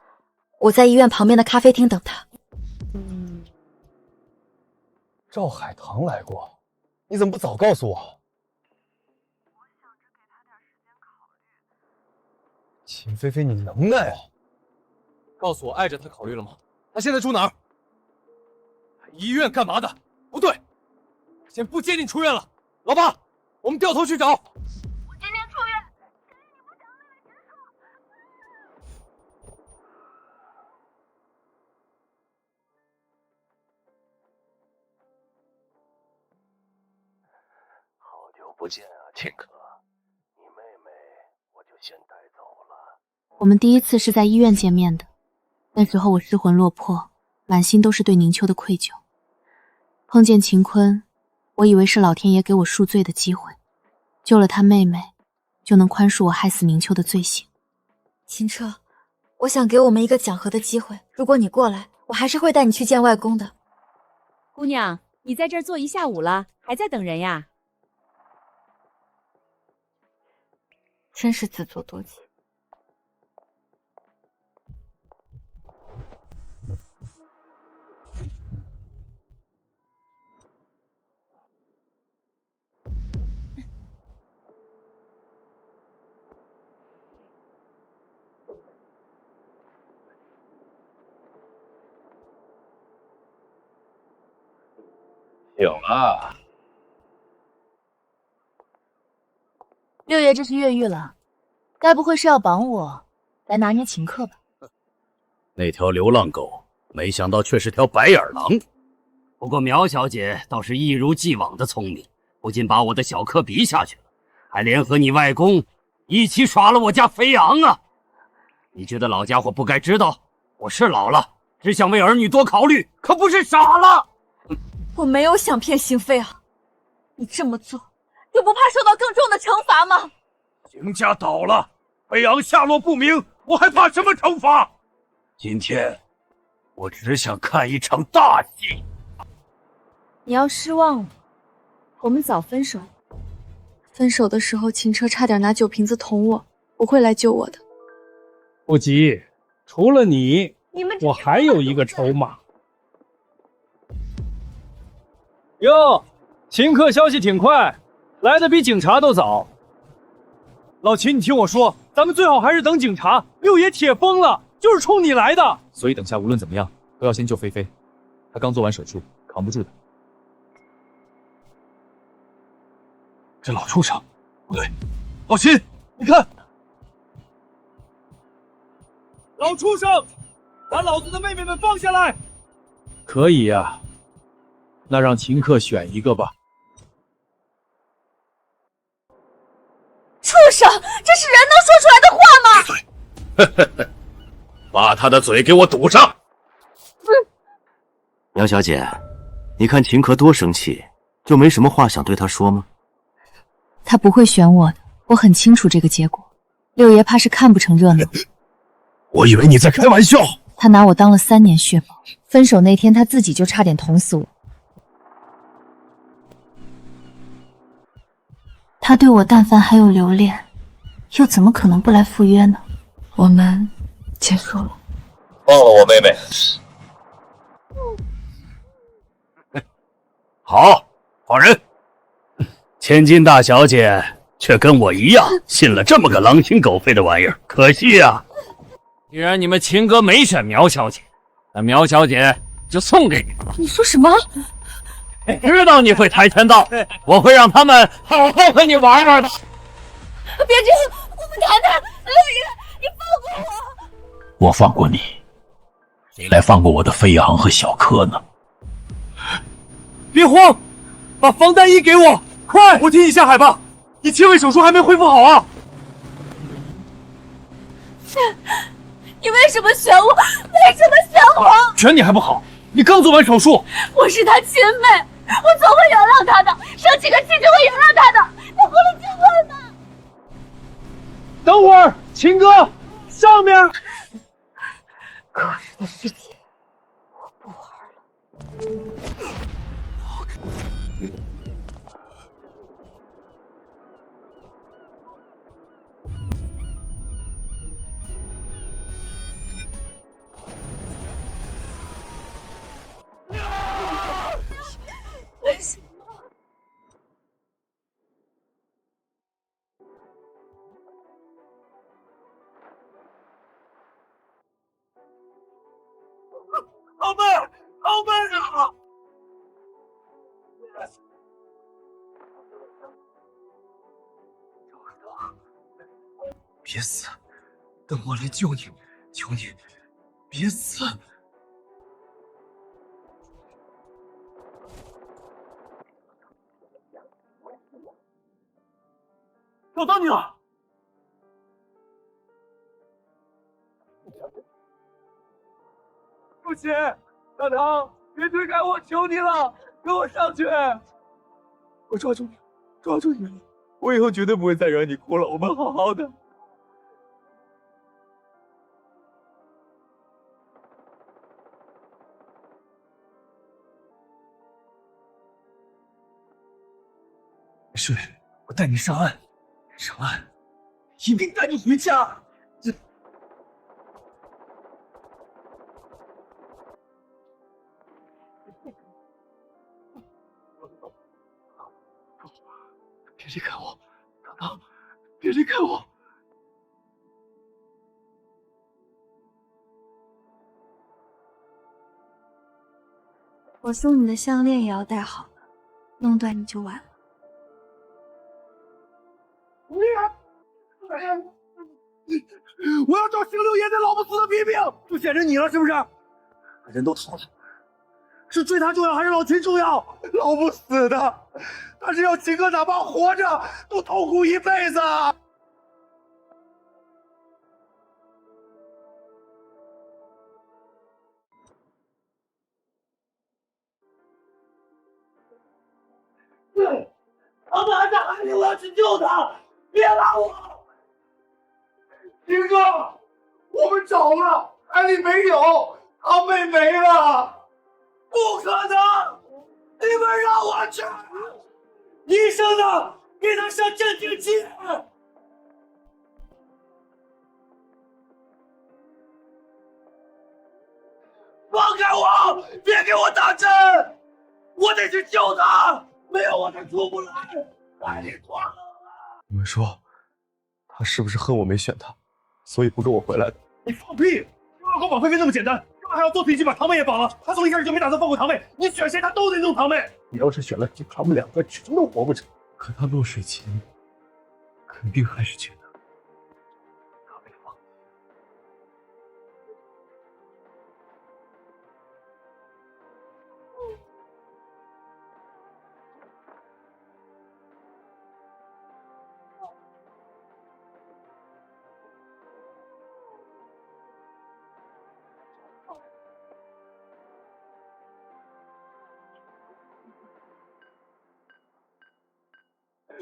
我在医院旁边的咖啡厅等他。赵海棠来过，你怎么不早告诉我？秦菲菲，你能耐啊！告诉我，碍着他考虑了吗？他现在住哪儿？医院干嘛的？不对，先不接你出院了。老爸，我们掉头去找。我今天出院，陈毅，你不想让妹妹结束？不见啊，秦可，你妹妹我就先带走了。我们第一次是在医院见面的，那时候我失魂落魄，满心都是对宁秋的愧疚。碰见秦坤，我以为是老天爷给我赎罪的机会，救了他妹妹，就能宽恕我害死宁秋的罪行。秦彻，我想给我们一个讲和的机会，如果你过来，我还是会带你去见外公的。姑娘，你在这儿坐一下午了，还在等人呀？真是自作多情。醒了。六爷这是越狱了，该不会是要绑我来拿捏秦克吧？那条流浪狗，没想到却是条白眼狼。不过苗小姐倒是一如既往的聪明，不仅把我的小克逼下去了，还联合你外公一起耍了我家飞扬啊！你觉得老家伙不该知道我是老了，只想为儿女多考虑，可不是傻了。我没有想骗邢飞啊，你这么做就不怕受到更重的惩罚吗？邢家倒了，飞扬下落不明，我还怕什么惩罚？今天我只想看一场大戏。你要失望了，我们早分手。分手的时候，秦彻差点拿酒瓶子捅我，不会来救我的。不急，除了你，们我还有一个筹码。哟，秦克消息挺快，来的比警察都早。老秦，你听我说，咱们最好还是等警察。六爷铁疯了，就是冲你来的。所以等下无论怎么样，都要先救菲菲，她刚做完手术，扛不住的。这老畜生，不对，老秦，你看，老畜生，把老子的妹妹们放下来。可以呀，那让秦克选一个吧。畜生，这是人能说出来的话吗？把他的嘴给我堵上！苗小姐，你看秦可多生气，就没什么话想对他说吗？他不会选我的，我很清楚这个结果。六爷怕是看不成热闹。我以为你在开玩笑。他拿我当了3年血宝，分手那天他自己就差点捅死我。他对我但凡还有留恋，又怎么可能不来赴约呢？我们结束了。放了我妹妹。好，放人。千金大小姐却跟我一样信了这么个狼心狗肺的玩意儿，可惜呀。既然你们秦哥没选苗小姐，那苗小姐就送给你了。你说什么？知道你会跆拳道，我会让他们好好和你玩玩的。别这样，我们谈谈。六爷，你放过我。我放过你，谁来放过我的飞扬和小柯呢？别慌，把防弹衣给我，快！我替你下海吧，你切胃手术还没恢复好啊！你为什么选我？为什么选我？选你还不好，你刚做完手术。我是他亲妹，我总会原谅他的，生几个气就会原谅他的，他不能结婚的。等会儿，秦哥，上面。可是的事情，我不玩了。为什么？他们啊！别死，等我来救你，求你，别死。找到你了！不行，大唐，别推开我，求你了，跟我上去！我抓住你，抓住你了！我以后绝对不会再惹你哭了，我们好好的。没事，我带你上岸，上岸，一并带你回家。别离开我，糖糖，别离开我！我送你的项链也要戴好了，弄断你就完了。我要找邢六爷那老不死的批评，就显着你了是不是？人都逃了，是追他重要还是老秦重要？老不死的，他是要秦哥哪怕活着都痛苦一辈子。他们还在海里，我要去救他！别拉我！秦哥，我们找了，海里没有，他妹没了，不可能！你们让我去！医生呢？给他上镇定剂！放开我！别给我打针！我得去救他！没有我他出不来！海里多冷啊！你们说，他是不是恨我没选他，所以不跟我回来的？你放屁！就要搞绑飞飞那么简单，干嘛还要做脾气把堂妹也绑了？他从一开始就没打算放过堂妹，你选谁他都得弄堂妹。你要是选了他们两个，真的活不成。可他落水前，肯定还是觉得他没放。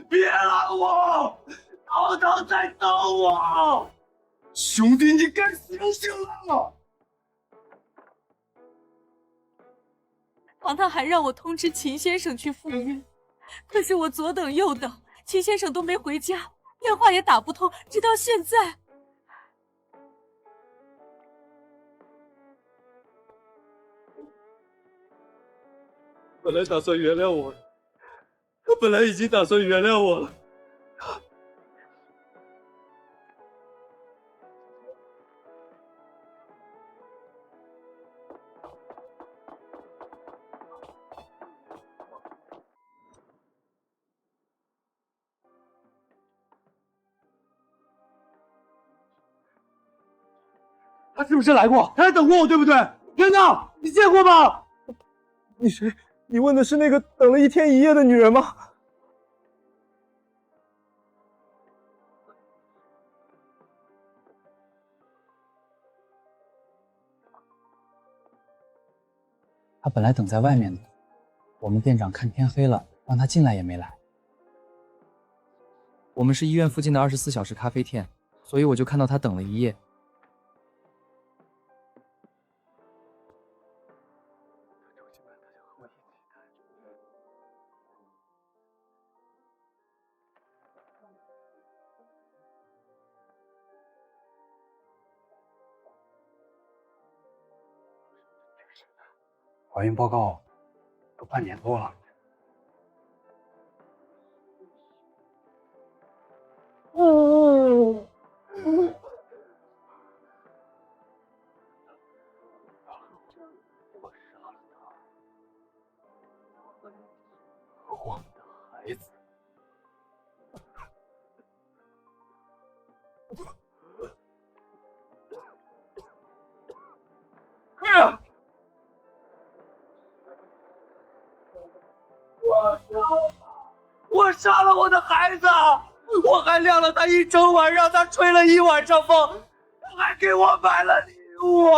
别拦我！堂堂在等我！兄弟，你该醒醒了！堂堂还让我通知秦先生去赴约，可是我左等右等，秦先生都没回家，电话也打不通，直到现在。本来打算原谅我，他本来已经打算原谅我了。他是不是来过？他还等过我，对不对？天哪，你见过吗？你谁？你问的是那个等了1天1夜的女人吗？他本来等在外面的，我们店长看天黑了，让他进来也没来。我们是医院附近的24小时咖啡店，所以我就看到他等了1夜。怀孕报告都半年多了。我的孩子，我杀了我的孩子！我还晾了他一整晚，让他吹了一晚上风，还给我买了礼物。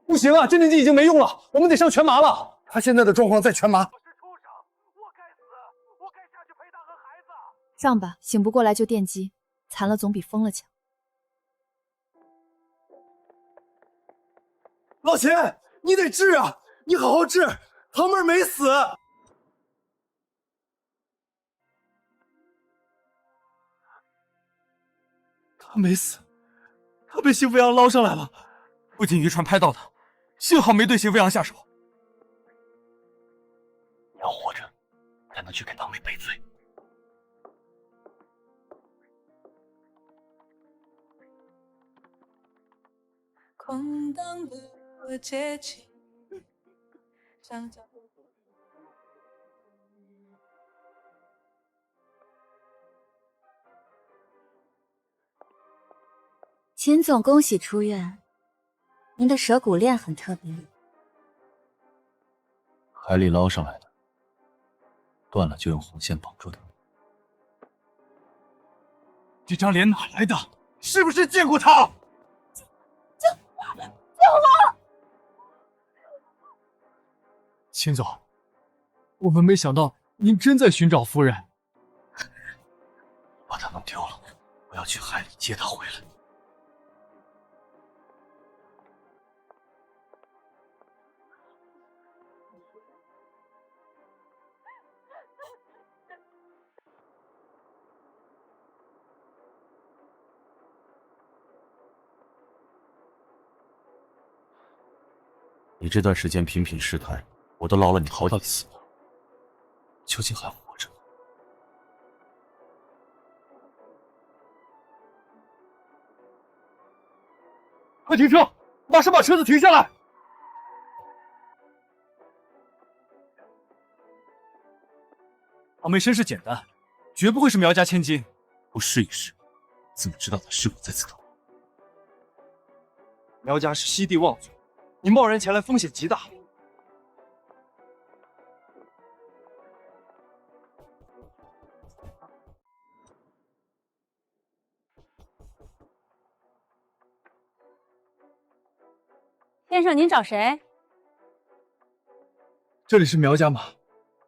不行啊，镇定剂已经没用了，我们得上全麻了。他现在的状况在全麻。上吧，醒不过来就电击，残了总比疯了强。老钱，你得治啊！你好好治，堂妹没死。他没死，他被邢飞扬捞上来了。不仅渔船拍到他，幸好没对邢飞扬下手。你要活着，才能去给堂妹赔罪。空荡的街景，想角落。秦总，恭喜出院。您的蛇骨链很特别，海里捞上来的，断了就用红线绑住它。这张脸哪来的？是不是见过他？救我！秦总，我们没想到您真在寻找夫人。把她弄丢了，我要去海里接她回来。你这段时间频频失态，我都捞了你好几次了，究竟还活着吗？快停车！马上把车子停下来！堂妹身世简单，绝不会是苗家千金。不试一试，怎么知道她是否在此头？苗家是西帝望族，你贸然前来，风险极大。先生，您找谁？这里是苗家吗？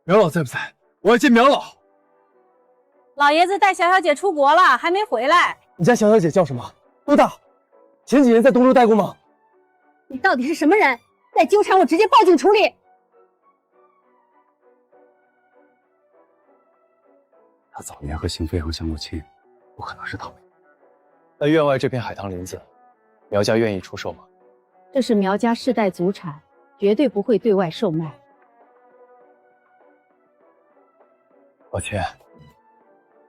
苗老在不在？我要见苗老。老爷子带小小姐出国了，还没回来。你家小小姐叫什么？多大？前几年在东州待过吗？你到底是什么人？再纠缠我，直接报警处理。他早年和邢飞扬相过亲，不可能是堂妹。那院外这片海棠林子，苗家愿意出售吗？这是苗家世代祖产，绝对不会对外售卖。老钱，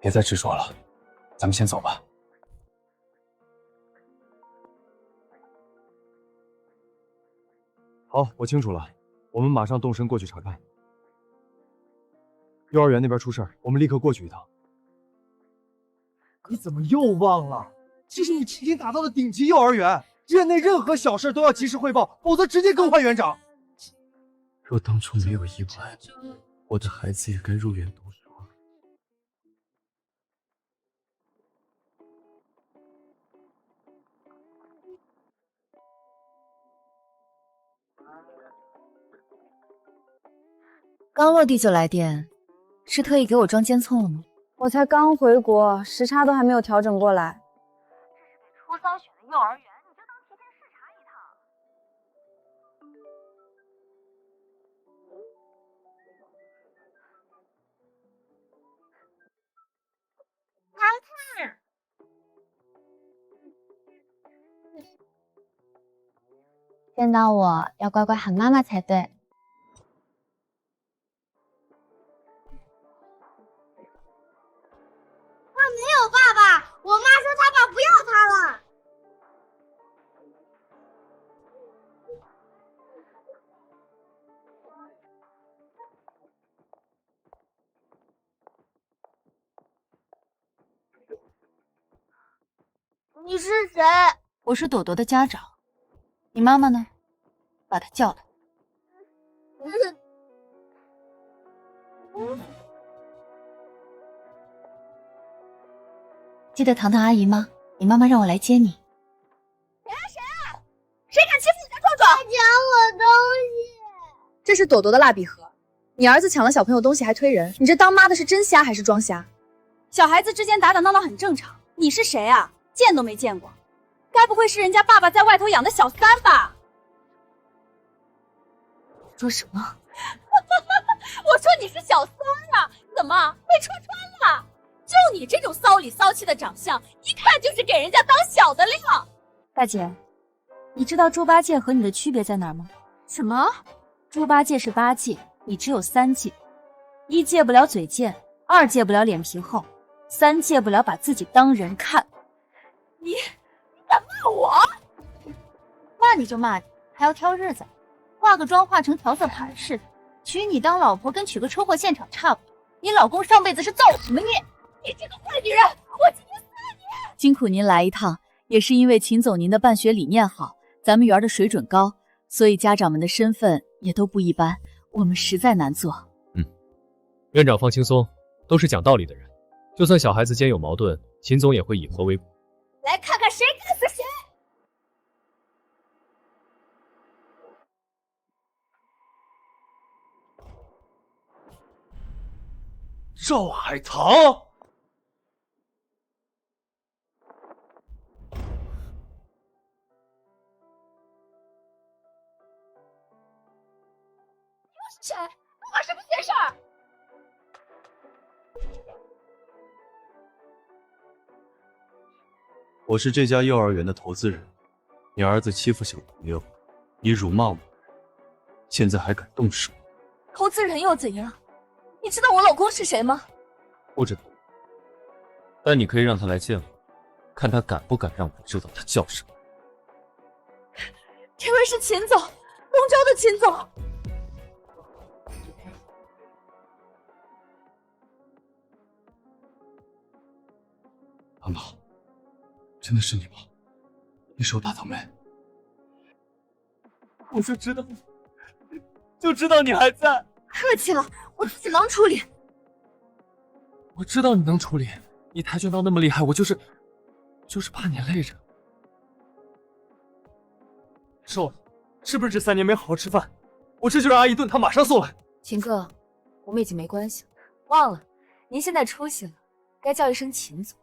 别再执着了，咱们先走吧。好，我清楚了，我们马上动身过去查看。幼儿园那边出事儿，我们立刻过去一趟。你怎么又忘了？这是你齐天打造的顶级幼儿园，院内任何小事都要及时汇报，否则直接更换园长。若当初没有意外，我的孩子也该入园读书了。刚落地就来电，是特意给我装监控了吗？我才刚回国，时差都还没有调整过来。初3选的幼儿园，你就当提前视察一趟。糖糖，见到我要乖乖喊妈妈才对。没有爸爸，我妈说她爸不要他了。你是谁？我是朵朵的家长，你妈妈呢？把他叫来。记得糖糖阿姨吗？你妈妈让我来接你。谁敢欺负你家壮壮？抢我东西！这是朵朵的蜡笔盒，你儿子抢了小朋友东西还推人，你这当妈的是真瞎还是装瞎？小孩子之间打打闹闹很正常，你是谁啊？见都没见过，该不会是人家爸爸在外头养的小三吧？说什么？我说你是小三啊？怎么被戳穿了？就你这种骚里骚气的长相，一看就是给人家当小的料。大姐，你知道猪八戒和你的区别在哪儿吗？什么？猪八戒是8戒，你只有3戒。1戒不了嘴贱，2戒不了脸皮厚，3戒不了把自己当人看。你敢骂我？骂你就骂你，还要挑日子，化个妆化成调色盘似的，娶你当老婆跟娶个车祸现场差不多。你老公上辈子是造了什么孽？你这个坏女人，我今天撕了你！辛苦您来一趟，也是因为秦总您的办学理念好，咱们园的水准高，所以家长们的身份也都不一般，我们实在难做。院长放轻松，都是讲道理的人，就算小孩子间有矛盾，秦总也会以和为贵。来看看谁干死谁！赵海棠，谁？关我什么闲事儿？我是这家幼儿园的投资人，你儿子欺负小朋友，你辱骂我，现在还敢动手？投资人又怎样？你知道我老公是谁吗？不知道，但你可以让他来见我，看他敢不敢让我知道他叫什么。这位是秦总，龙州的秦总。糖糖，真的是你吗？你手打疼没？我就知道你还在。客气了，我自己能处理。我知道你能处理，你跆拳道那么厉害，我就是怕你累着。瘦了，是不是这3年没好好吃饭？我这就让阿姨炖汤马上送来。秦哥，我们已经没关系了，忘了，您现在出息了，该叫一声秦总。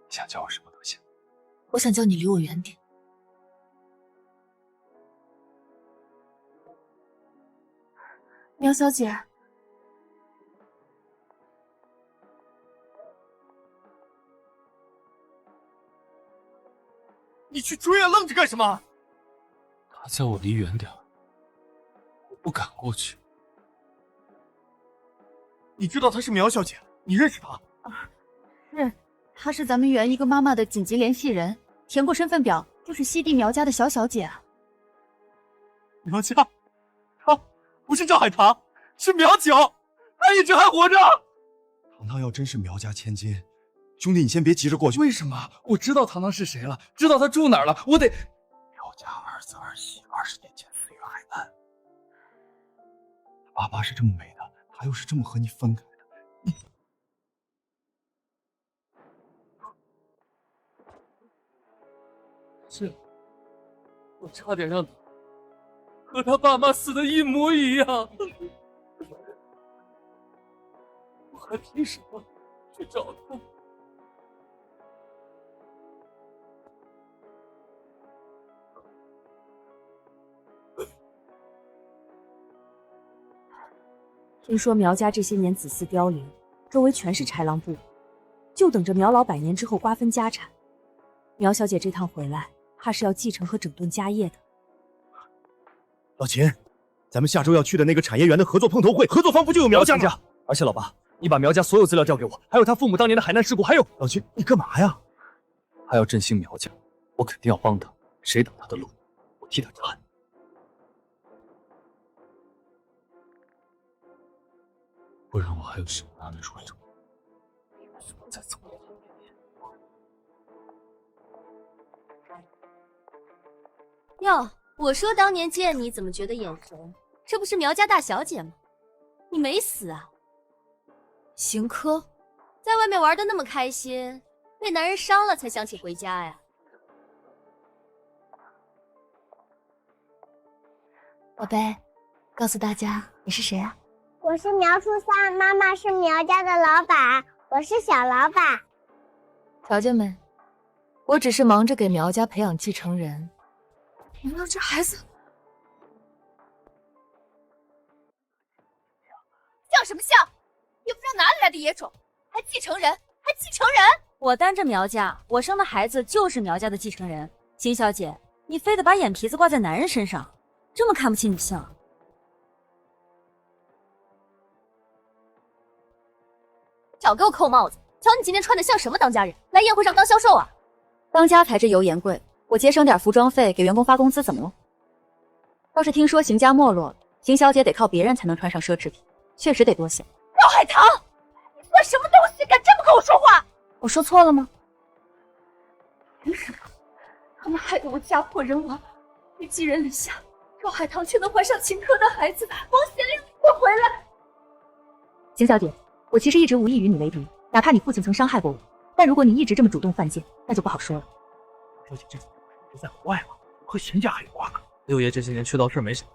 你想叫我什么都行。我想叫你离我远点。苗小姐，你去追啊，愣着干什么？他叫我离远点，我不敢过去。你知道她是苗小姐，你认识她？是，她是咱们园一个妈妈的紧急联系人，填过身份表，就是西地苗家的小姐啊。苗家，她不是赵海棠，是苗九，她一直还活着。糖糖要真是苗家千金，兄弟你先别急着过去。为什么？我知道糖糖是谁了，知道她住哪儿了，我得。苗家儿子儿媳20年前死于海难，爸爸是这么美的，他又是这么和你分开的，你。是，我差点让他和他爸妈死的一模一样，我还凭什么去找他？听说苗家这些年子嗣凋零，周围全是豺狼部，就等着苗老100年之后瓜分家产。苗小姐这趟回来，怕是要继承和整顿家业的。老秦，咱们下周要去的那个产业园的合作碰头会，合作方不就有苗家吗？而且老爸，你把苗家所有资料交给我，还有他父母当年的海难事故，还有老秦，你干嘛呀？他要振兴苗家，我肯定要帮他，谁挡他的路，我替他铲。不然我还有什么拿得出手？什么在走？哟，我说当年见你怎么觉得眼熟？这不是苗家大小姐吗？你没死啊？邢科，在外面玩的那么开心，被男人伤了才想起回家呀？宝贝，告诉大家你是谁啊？我是苗初三，妈妈是苗家的老板，我是小老板。条件没，我只是忙着给苗家培养继承人。你们这孩子像什么像？也不知道哪里来的野种，还继承人，还继承人！我担着苗家，我生的孩子就是苗家的继承人。邢小姐，你非得把眼皮子挂在男人身上，这么看不起女性？少给我扣帽子！瞧你今天穿的像什么当家人，来宴会上当销售啊？当家才是油盐贵，我节省点服装费给员工发工资怎么了？倒是听说邢家没落了，邢小姐得靠别人才能穿上奢侈品，确实得多谢。赵海棠，你算什么东西，敢这么跟我说话？我说错了吗？凭什么？他们害得我家破人亡，被寄人篱下，赵海棠却能怀上秦科的孩子，王贤令会回来。邢小姐，我其实一直无意与你为敌，哪怕你父亲曾伤害过我，但如果你一直这么主动犯贱，那就不好说了。小姐这几年不是在国外吗？和邢家还有瓜葛。六爷这些年缺道事没少，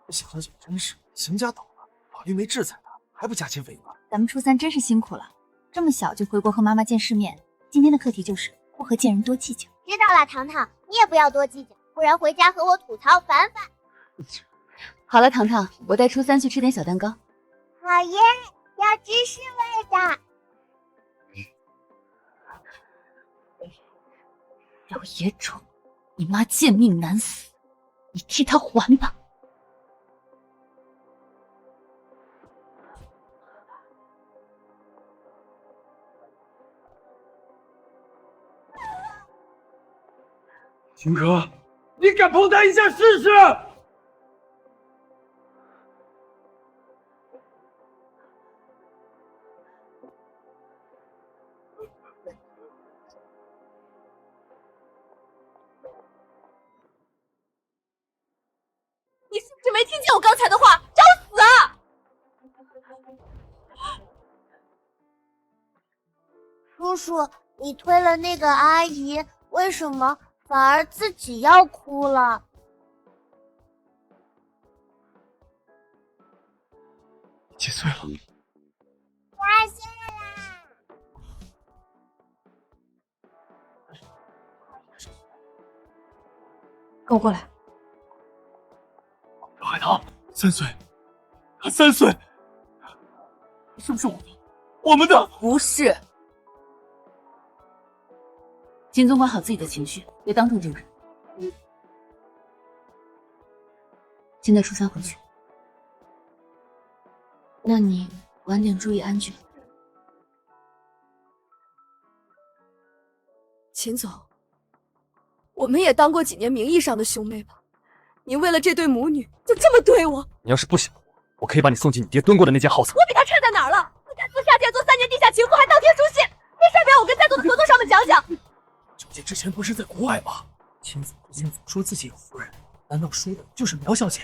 这小姐真是邢家倒了，法律没制裁他，还不加轻罚款？咱们初三真是辛苦了，这么小就回国和妈妈见世面。今天的课题就是不和贱人多计较。知道了，糖糖，你也不要多计较，不然回家和我吐槽烦烦。好了，糖糖，我带初三去吃点小蛋糕。好耶，要芝士味的。有野种，你妈贱命难死，你替她还吧。秦科，你敢碰他一下试试？你是不是没听见我刚才的话？找死啊！叔叔，你推了那个阿姨，为什么反而自己要哭了？几岁了？8岁啦！跟我过来。赵海棠3岁，他3岁，是不是我们的？不是。金总管好自己的情绪，别当众丢人。现在初三回去，那你晚点注意安全。秦总，我们也当过几年名义上的兄妹吧？你为了这对母女就这么对我？你要是不想我可以把你送进你爹蹲过的那间好厕。我比他差在哪儿了？他敢私下借做3年地下情妇，还当天书信，这事儿别我跟在座的合作上面讲讲。小姐之前不是在国外吗？亲自不亲自说自己有夫人，难道说的就是苗小姐？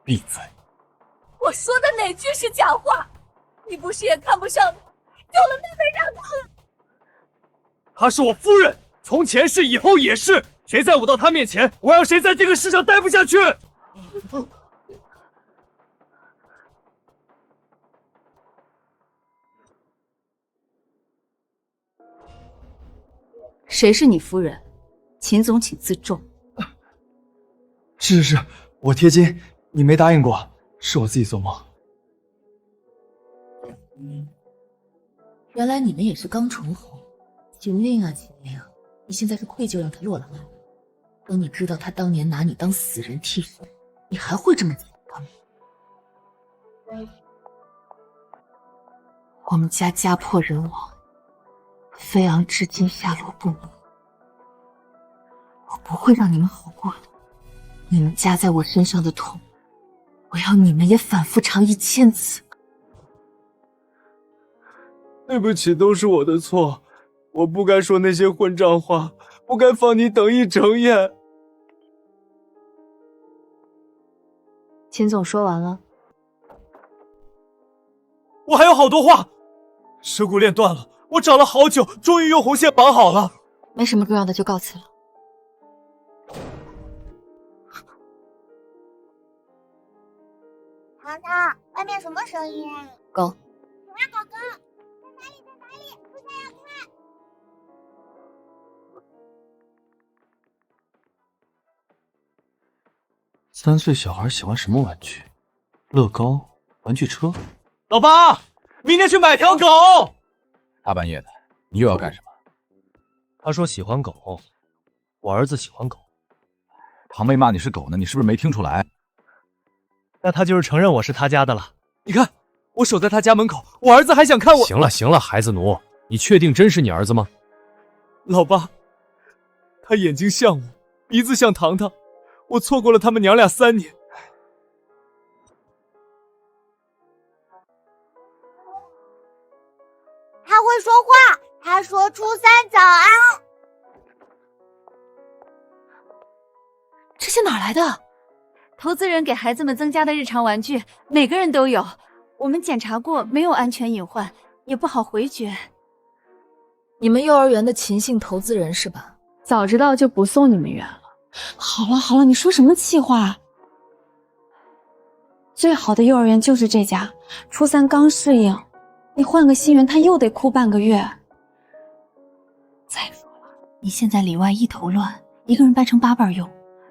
闭嘴！我说的哪句是假话？你不是也看不上他，丢了妹妹让他？她是我夫人，从前是，以后也是。谁在我到她面前，我让谁在这个世上待不下去。谁是你夫人？秦总，请自重。是，我贴金，你没答应过，是我自己做梦。原来你们也是刚重逢。秦令啊，秦令，你现在是愧疚让他落了吗？等你知道他当年拿你当死人替身，你还会这么惨他吗？我们家家破人亡，飞扬至今下落不明，我不会让你们好过的。你们加在我身上的痛，我要你们也反复尝1000次。对不起，都是我的错，我不该说那些混账话，不该放你等一整夜。秦总说完了。我还有好多话。蛇骨链断了，我找了好久，终于用红线绑好了。没什么重要的，就告辞了。糖糖，外面什么声音啊？狗。什么狗狗？在哪里？在哪里？不想要看。3岁小孩喜欢什么玩具？乐高、玩具车。老爸，明天去买条狗。大半夜的，你又要干什么？他说喜欢狗，我儿子喜欢狗。堂妹骂你是狗呢，你是不是没听出来？那他就是承认我是他家的了。你看，我守在他家门口，我儿子还想看我。行了行了，孩子奴，你确定真是你儿子吗？老爸，他眼睛像我，鼻子像糖糖，我错过了他们娘俩3年。他会说话，他说初3早安。这些哪来的？投资人给孩子们增加的日常玩具，每个人都有。我们检查过，没有安全隐患，也不好回绝。你们幼儿园的秦姓投资人是吧？早知道就不送你们园了。好了好了，你说什么气话？最好的幼儿园就是这家，初3刚适应，你换个新园他又得哭半个月。再说了，你现在里外一头乱，一个人掰成8瓣用。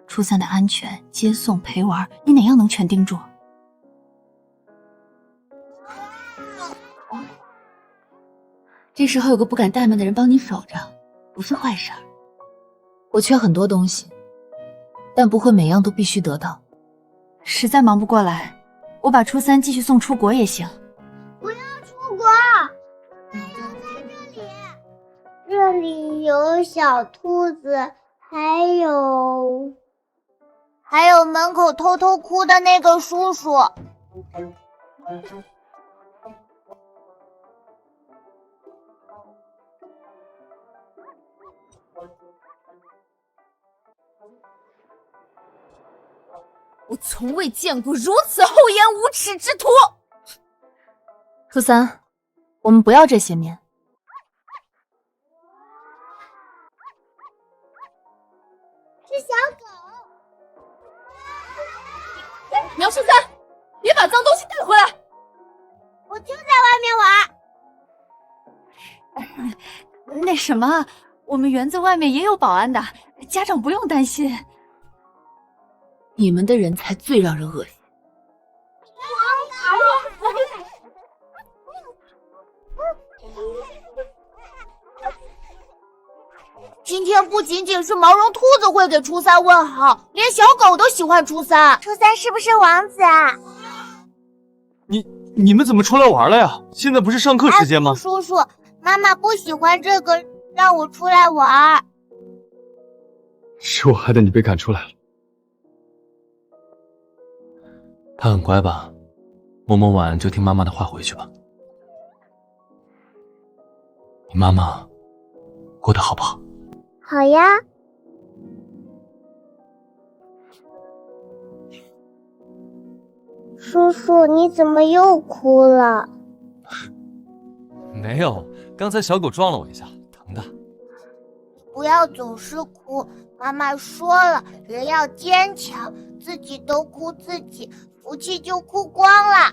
初3的安全、接送、陪玩，你哪样能全盯住？这时候有个不敢怠慢的人帮你守着，不是坏事儿。我缺很多东西，但不会每样都必须得到。实在忙不过来，我把初3继续送出国也行。不要出国，初3要在这里。这里有小兔子，还有门口偷偷哭的那个叔叔。我从未见过如此厚颜无耻之徒。初3，我们不要这些面。是小狗。苗初3，别把脏东西带回来。我就在外面玩。那什么，我们园子外面也有保安的，家长不用担心。你们的人才最让人恶心。今天不仅仅是毛绒兔子会给初3问好，连小狗都喜欢初3。初3是不是王子啊？你们怎么出来玩了呀？现在不是上课时间吗？叔叔，妈妈不喜欢这个，让我出来玩。是我害得你被赶出来了。他很乖吧？摸完就听妈妈的话回去吧。你妈妈过得好不好？好呀。叔叔，你怎么又哭了？没有，刚才小狗撞了我一下，疼的。不要总是哭，妈妈说了，人要坚强，自己都哭自己，福气就哭光了。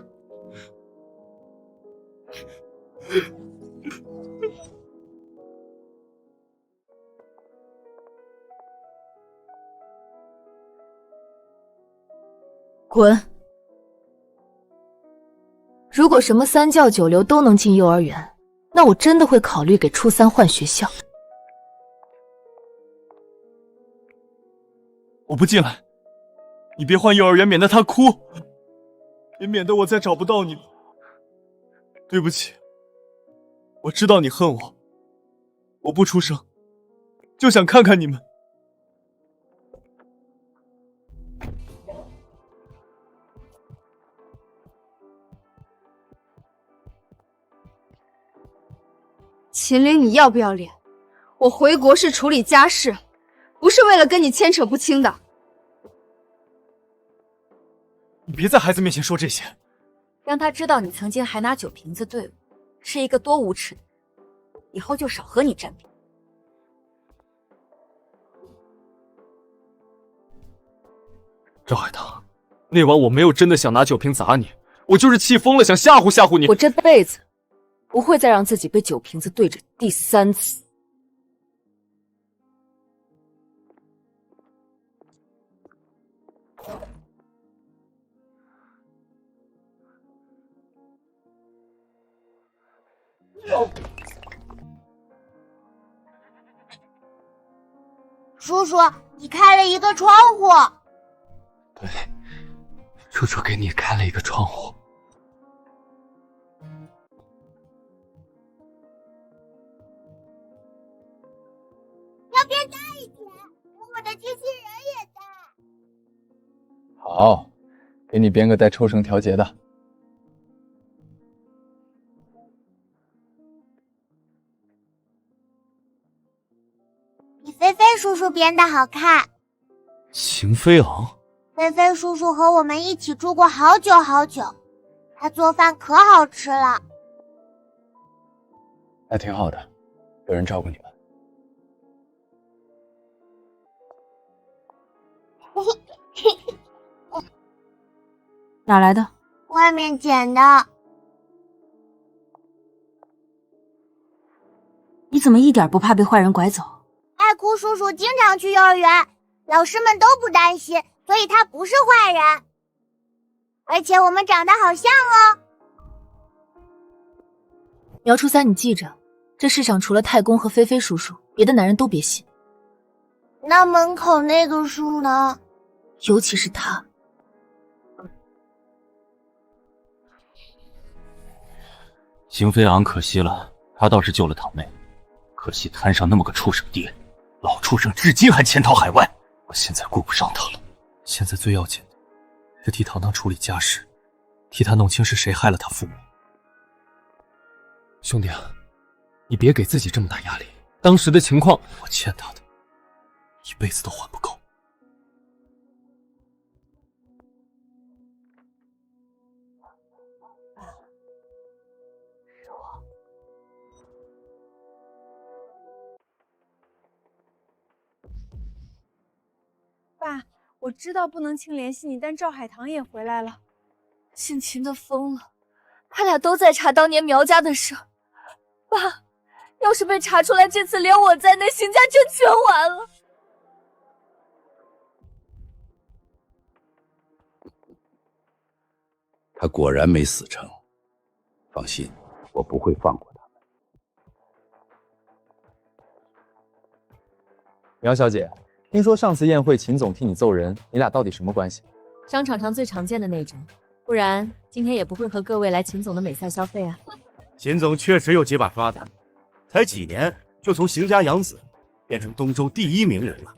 滚！如果什么3教9流都能进幼儿园，那我真的会考虑给初3换学校。我不进来，你别换幼儿园，免得他哭，也免得我再找不到你。对不起，我知道你恨我，我不出声，就想看看你们。秦岭，你要不要脸？我回国是处理家事，不是为了跟你牵扯不清的。你别在孩子面前说这些，让他知道你曾经还拿酒瓶子对我，是一个多无耻的人，以后就少和你沾边。赵海棠，那晚我没有真的想拿酒瓶砸你，我就是气疯了，想吓唬吓唬你。我这辈子不会再让自己被酒瓶子对着第3次。叔叔，你开了一个窗户。对，叔叔给你开了一个窗户。要变大一点，我的机器人也大。好，给你编个带抽绳调节的。比菲菲叔叔编的好看。邢飞昂，菲菲叔叔和我们一起住过好久好久，他做饭可好吃了。那挺好的，有人照顾你们。哪来的？外面捡的。你怎么一点不怕被坏人拐走？爱哭叔叔经常去幼儿园，老师们都不担心，所以他不是坏人。而且我们长得好像哦。苗初三，你记着，这世上除了太公和菲菲叔叔，别的男人都别信。那门口那个树呢？尤其是他。邢飞昂可惜了，他倒是救了堂妹，可惜摊上那么个畜生爹，老畜生至今还潜逃海外。我现在顾不上他了，现在最要紧的是替堂堂处理家事，替他弄清是谁害了他父母。兄弟啊，你别给自己这么大压力，当时的情况我欠他的一辈子都还不够。爸，我知道不能轻联系你，但赵海棠也回来了。姓秦的疯了，他俩都在查当年苗家的事。爸，要是被查出来，这次连我在内，邢家就全完了。他果然没死成，放心，我不会放过他。苗小姐，听说上次宴会秦总替你揍人，你俩到底什么关系？商场上最常见的那种，不然今天也不会和各位来秦总的美赛消费啊。秦总确实有几把刷子，才几年就从邢家养子变成东周第1名人了。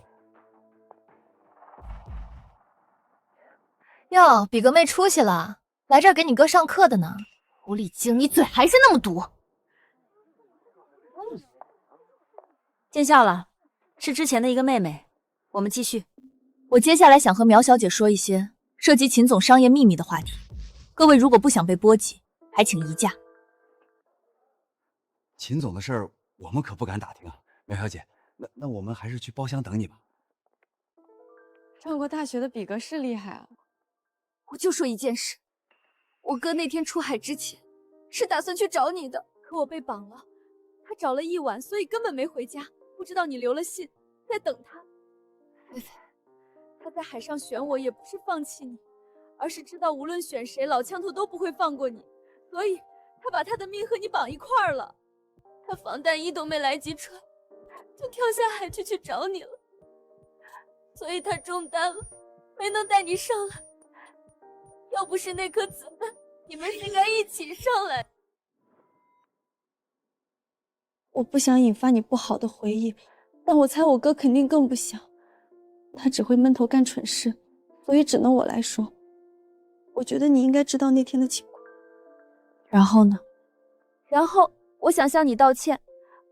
哟，比格妹出息了，来这儿给你哥上课的呢。狐狸精，你嘴还是那么毒。见笑了，是之前的一个妹妹。我们继续。我接下来想和苗小姐说一些涉及秦总商业秘密的话题，各位如果不想被波及，还请移驾。秦总的事儿我们可不敢打听啊，苗小姐，那我们还是去包厢等你吧。上过大学的比格是厉害啊！我就说一件事，我哥那天出海之前是打算去找你的，可我被绑了，他找了一晚，所以根本没回家，不知道你留了信，在等他。菲菲，他在海上选我也不是放弃你，而是知道无论选谁，老枪头都不会放过你，所以他把他的命和你绑一块儿了。他防弹衣都没来及穿，就跳下海去找你了，所以他中弹了，没能带你上来。要不是那颗子弹，你们是该一起上来。我不想引发你不好的回忆，但我猜我哥肯定更不想，他只会闷头干蠢事，所以只能我来说。我觉得你应该知道那天的情况。然后呢？然后我想向你道歉，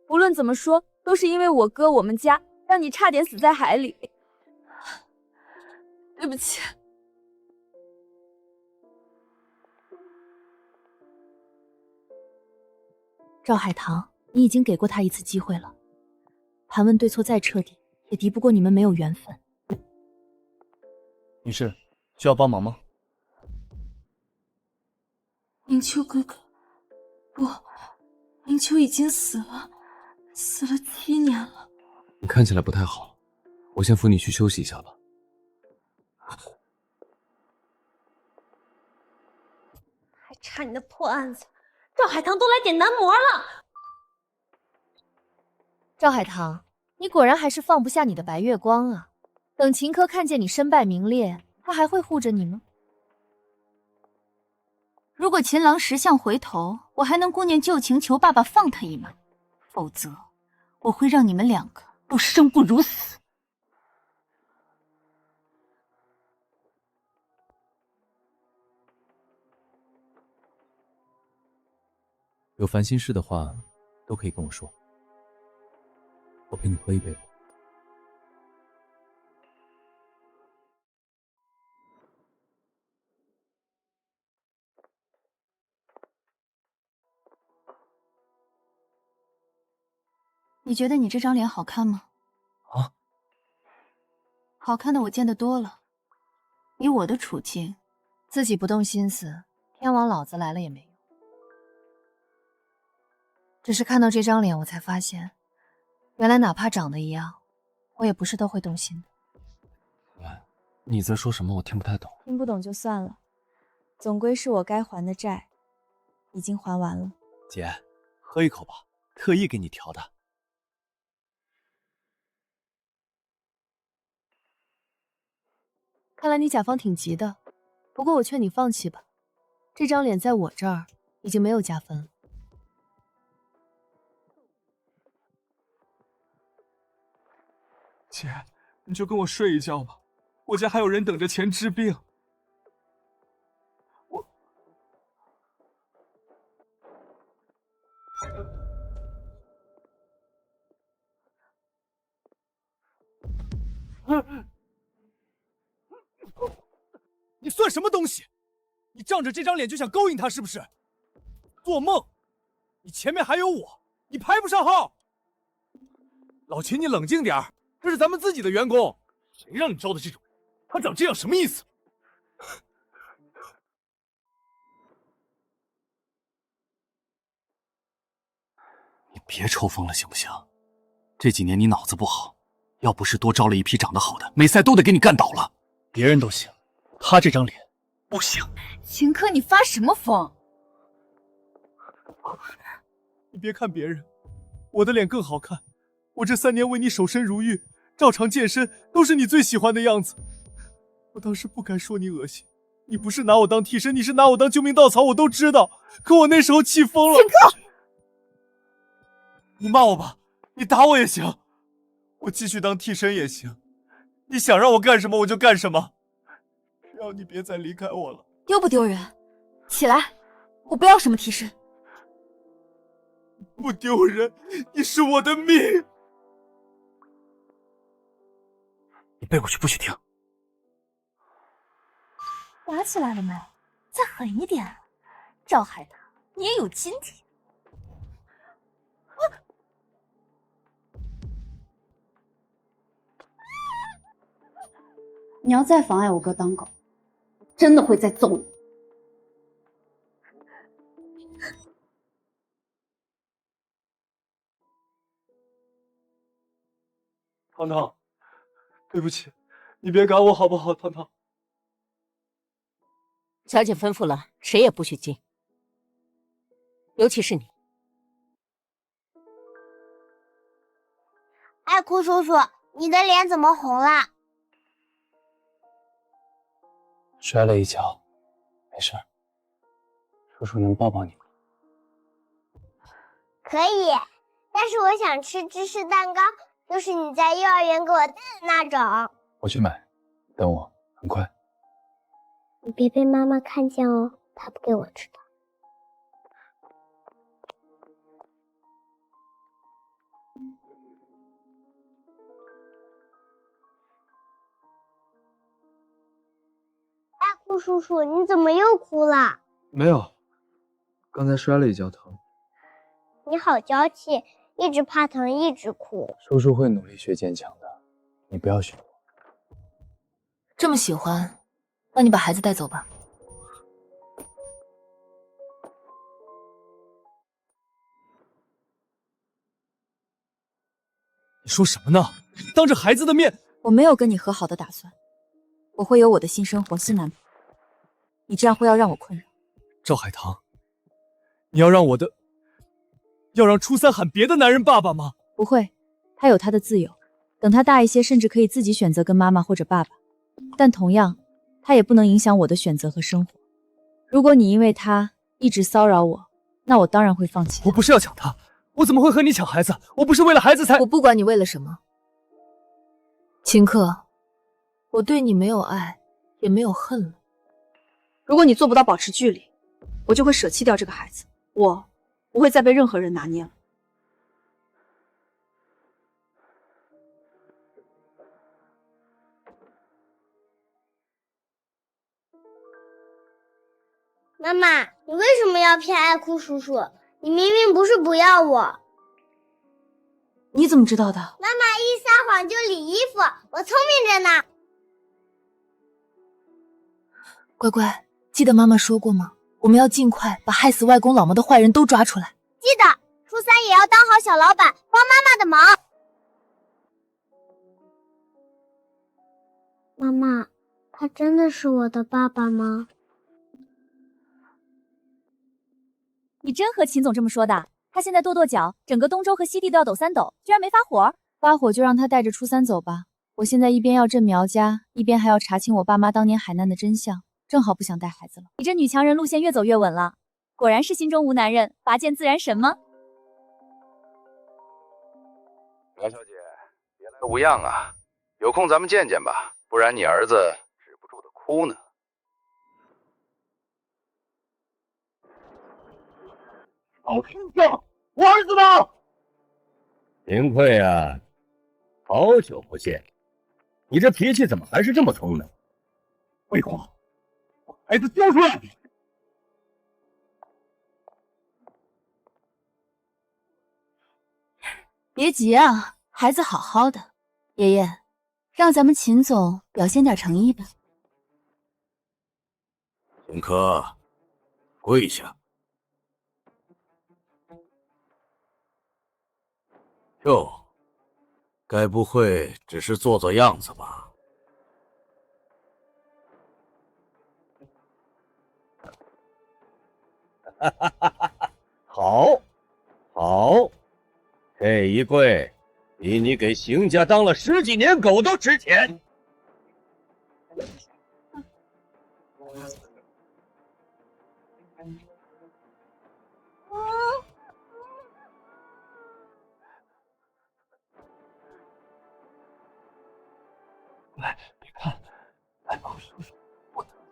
无论怎么说，哥都是因为我哥我们家让你差点死在海里。对不起。赵海棠，你已经给过他一次机会了，盘问对错再彻底，也敌不过你们没有缘分。女士，需要帮忙吗？明秋哥哥，不，明秋已经死了，死了7年了。你看起来不太好，我先扶你去休息一下吧。还差你那破案子，赵海棠都来点男模了。赵海棠，你果然还是放不下你的白月光啊！等秦柯看见你身败名裂，他还会护着你吗？如果秦郎识相回头，我还能顾念旧情，求爸爸放他一马；否则，我会让你们2个都生不如死。有烦心事的话，都可以跟我说。我陪你喝一杯吧。你觉得你这张脸好看吗？啊？好看的我见得多了。以我的处境，自己不动心思，天王老子来了也没用。只是看到这张脸，我才发现，原来哪怕长得一样，我也不是都会动心的。你在说什么？我听不太懂。听不懂就算了，总归是我该还的债，已经还完了。姐，喝一口吧，特意给你调的。看来你甲方挺急的，不过我劝你放弃吧，这张脸在我这儿已经没有加分了。姐，你就跟我睡一觉吧，我家还有人等着钱治病。你算什么东西？你仗着这张脸就想勾引他是不是？做梦！你前面还有我，你排不上号。老秦，你冷静点儿，这是咱们自己的员工，谁让你招的这种人？他长这样什么意思？你别抽风了行不行？这几年你脑子不好，要不是多招了一批长得好的，美赛都得给你干倒了。别人都行，他这张脸不行。秦柯，你发什么疯？你别看别人，我的脸更好看。我这3年为你守身如玉，照常健身，都是你最喜欢的样子。我当时不该说你恶心，你不是拿我当替身，你是拿我当救命稻草，我都知道。可我那时候气疯了。秦柯，你骂我吧，你打我也行，我继续当替身也行。你想让我干什么我就干什么，只要你别再离开我了。丢不丢人？起来，我不要什么替身。不丢人，你是我的命。你背过去，不许停。打起来了没？再狠一点！赵海棠，你也有今天。你要再妨碍我哥当狗，真的会再揍你。糖糖，对不起，你别赶我好不好？糖糖，小姐吩咐了，谁也不许进，尤其是你。爱哭叔叔，你的脸怎么红了？摔了一跤，没事儿。叔叔能抱抱你吗？可以，但是我想吃芝士蛋糕，就是你在幼儿园给我带的那种。我去买，等我，很快。你别被妈妈看见哦，她不给我吃的。顾叔叔，你怎么又哭了？没有，刚才摔了一跤疼。你好娇气，一直怕疼，一直哭。叔叔会努力学坚强的，你不要学我。这么喜欢，那你把孩子带走吧。你说什么呢？当着孩子的面，我没有跟你和好的打算，我会有我的新生活、新男朋友。你这样会要让我困扰。赵海棠，你要让初三喊别的男人爸爸吗？不会，他有他的自由，等他大一些，甚至可以自己选择跟妈妈或者爸爸。但同样，他也不能影响我的选择和生活。如果你因为他一直骚扰我，那我当然会放弃他。我不是要抢他，我怎么会和你抢孩子？我不是为了孩子才……我不管你为了什么，秦克，我对你没有爱，也没有恨了。如果你做不到保持距离，我就会舍弃掉这个孩子，我不会再被任何人拿捏了。妈妈，你为什么要骗爱哭叔叔？你明明不是不要我。你怎么知道的？妈妈一撒谎就理衣服，我聪明着呢。乖乖，记得妈妈说过吗？我们要尽快把害死外公老妈的坏人都抓出来。记得，初三也要当好小老板，帮妈妈的忙。妈妈，他真的是我的爸爸吗？你真和秦总这么说的？他现在跺脚，整个东周和西地都要抖3抖，居然没发火？发火就让他带着初三走吧。我现在一边要镇苗家，一边还要查清我爸妈当年海难的真相，正好不想带孩子了。你这女强人路线越走越稳了，果然是心中无男人，拔剑自然神吗？苗小姐，别来无恙啊，有空咱们见见吧，不然你儿子止不住的哭呢。好听讲，我儿子呢？秦桧啊，好久不见，你这脾气怎么还是这么冲呢？魏华，把孩子交出来！别急啊，孩子好好的。爷爷，让咱们秦总表现点诚意吧。秦科，跪下。哟，该不会只是做做样子吧？哈哈哈哈哈！好，好，这一跪比你给邢家当了10几年狗都值钱。来，别看，来帮我叔叔。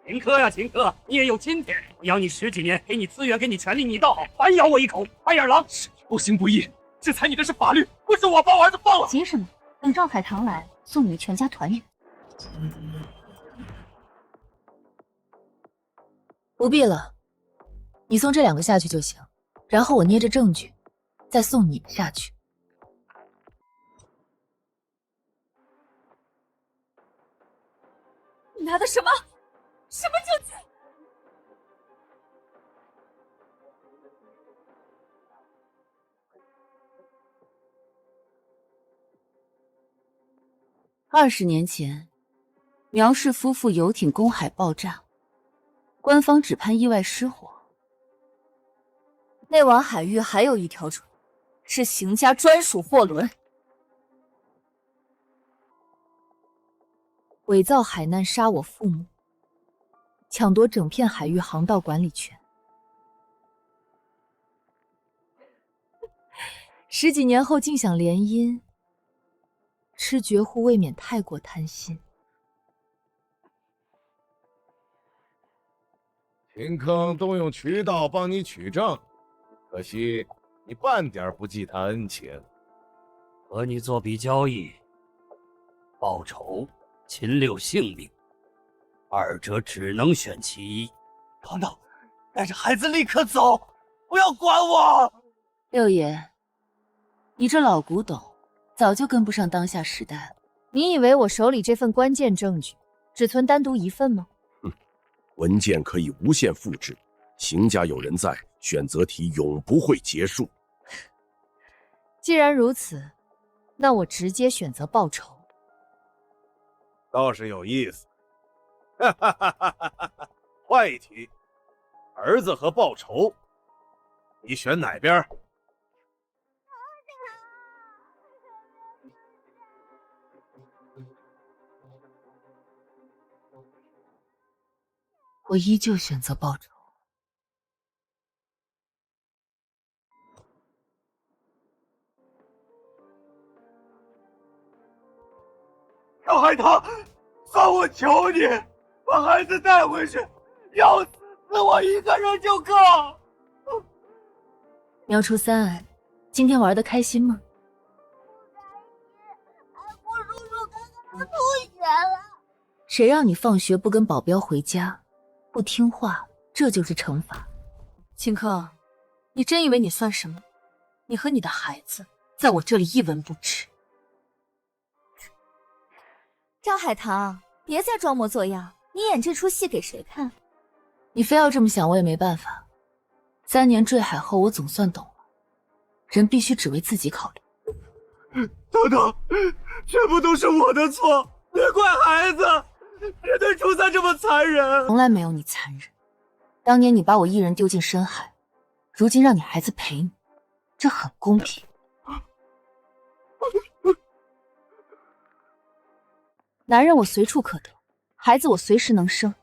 秦科呀，秦科，你也有今天！我养你10几年，给你资源，给你权利，你倒好，反咬我一口，白眼狼！不行不义，制裁你的是法律，不是我把我儿子放了。急什么？等赵海棠来，送你们全家团圆。不必了，你送这2个下去就行，然后我捏着证据，再送你们下去。你拿的什么？什么证据？20年前，苗氏夫妇游艇公海爆炸，官方只判意外失火。那晚海域还有一条船，是邢家专属货轮。伪造海难杀我父母，抢夺整片海域航道管理权。10几年后竟想联姻，吃绝户未免太过贪心。秦坑动用渠道帮你取证，可惜你半点不记他恩情。和你做笔交易，报仇，秦六性命。二者只能选其一。等等，带着孩子立刻走，不要管我！六爷，你这老古董早就跟不上当下时代了。你以为我手里这份关键证据只存单独一份吗？文件可以无限复制，邢家有人在，选择题永不会结束。既然如此，那我直接选择报仇。倒是有意思。哈哈哈哈哈！换一题，儿子和报仇，你选哪边？我依旧选择报仇。赵海棠，算我求你，把孩子带回去，要死我一个人就够。苗初三，今天玩得开心吗？我叔叔刚刚吐血了。谁让你放学不跟保镖回家，不听话，这就是惩罚。秦柯，你真以为你算什么？你和你的孩子在我这里一文不值。赵海棠，别再装模作样，你演这出戏给谁看？你非要这么想，我也没办法。3年坠海后，我总算懂了，人必须只为自己考虑。等等，全部都是我的错，别怪孩子，别对初三这么残忍。从来没有你残忍。当年你把我一人丢进深海，如今让你孩子陪你，这很公平。男人我随处可得，孩子我随时能生，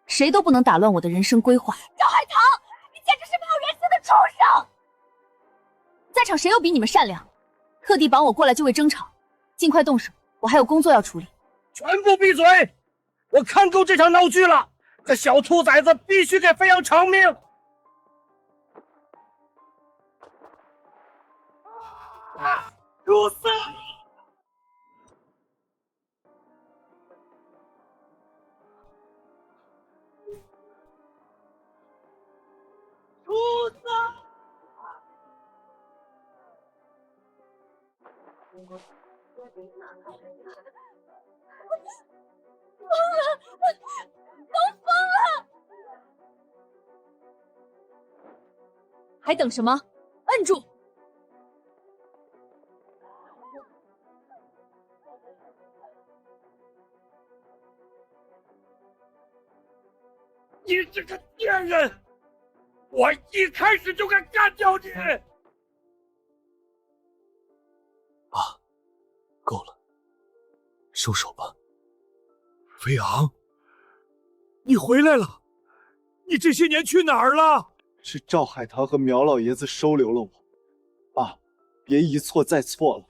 谁都不能打乱我的人生规划。赵海棠，你简直是没有人性的畜生！在场谁又比你们善良？特地绑我过来就为争吵，尽快动手，我还有工作要处理。全部闭嘴！我看够这场闹剧了，这小兔崽子必须给飞扬偿命！初三。初三，疯了，都疯了！还等什么？摁住！你这个贱人！我一开始就该干掉你！爸，够了，收手吧。飞扬，你回来了，你这些年去哪儿了？是赵海棠和苗老爷子收留了我。爸，别一错再错了。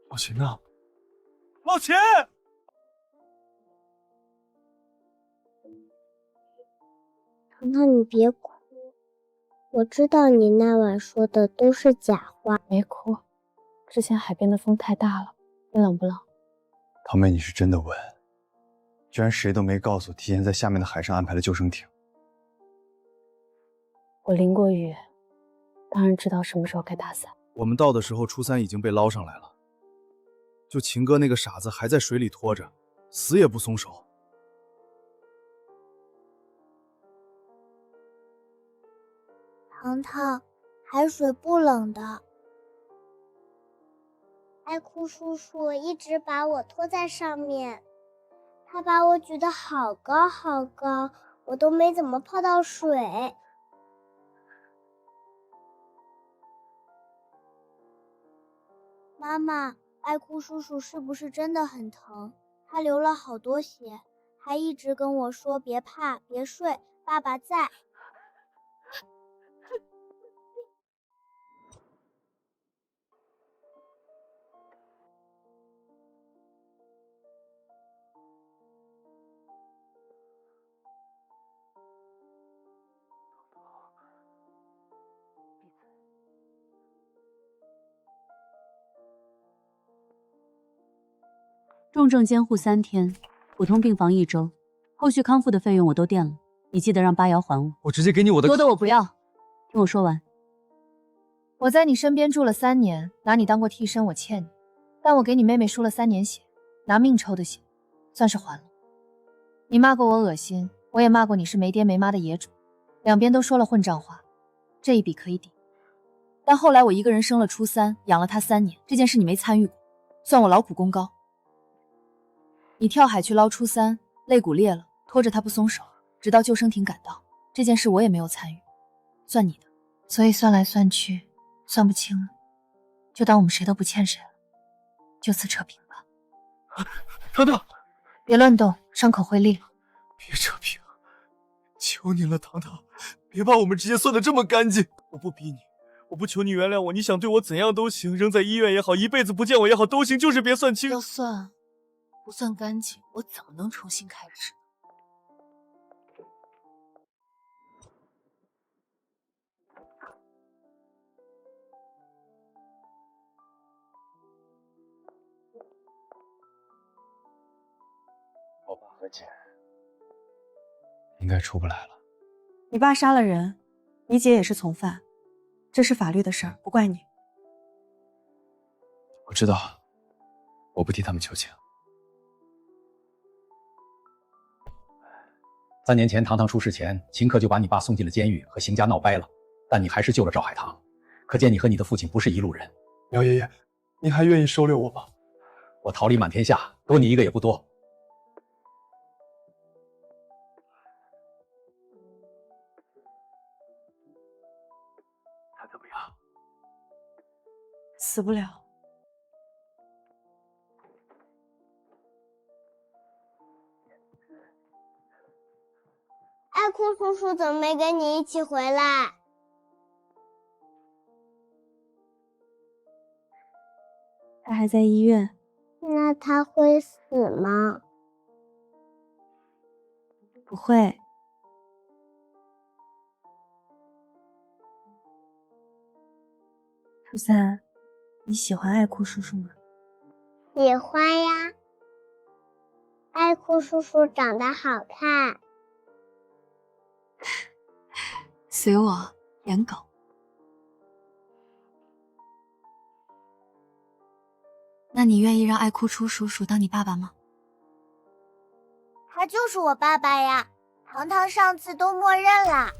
老秦呢？老秦！糖糖，你别哭，我知道你那晚说的都是假话。别哭，之前海边的风太大了，你冷不冷？堂妹，你是真的问？居然谁都没告诉，提前在下面的海上安排了救生艇。我淋过雨，当然知道什么时候该打伞。我们到的时候，初三已经被捞上来了。就秦哥那个傻子还在水里拖着，死也不松手。糖糖，海水不冷的。爱哭叔叔一直把我拖在上面，他把我举得好高好高，我都没怎么泡到水。妈妈，爱哭叔叔是不是真的很疼？他流了好多血，还一直跟我说别怕，别睡，爸爸在。重症监护3天，普通病房1周，后续康复的费用我都垫了，你记得让八瑶还我。我直接给你我的。多的我不要，听我说完。我在你身边住了3年，拿你当过替身，我欠你。但我给你妹妹输了3年血，拿命抽的血，算是还了。你骂过我恶心，我也骂过你是没爹没妈的野种，两边都说了混账话，这一笔可以抵。但后来我一个人生了初3，养了他3年，这件事你没参与过，算我劳苦功高。你跳海去捞初3，肋骨裂了，拖着他不松手，直到救生艇赶到，这件事我也没有参与，算你的。所以算来算去，算不清了，就当我们谁都不欠谁了，就此扯平吧。糖糖，别乱动，伤口会裂。别扯平，求您了，糖糖，别把我们之间算得这么干净。我不逼你，我不求你原谅我，你想对我怎样都行，扔在医院也好，一辈子不见我也好，都行，就是别算清。要算不算干净，我怎么能重新开始？我爸和姐应该出不来了。你爸杀了人，你姐也是从犯，这是法律的事儿，不怪你。我知道，我不替他们求情。3年前，堂堂出事前，秦克就把你爸送进了监狱，和邢家闹掰了。但你还是救了赵海棠，可见你和你的父亲不是一路人。苗爷爷，你还愿意收留我吗？我桃李满天下，多你一个也不多。他怎么样？死不了。爱哭叔叔怎么没跟你一起回来？他还在医院。那他会死吗？不会。初3，你喜欢爱哭叔叔吗？喜欢呀。爱哭叔叔长得好看。随我演狗。那你愿意让爱哭初叔叔当你爸爸吗？他就是我爸爸呀，糖糖上次都默认了。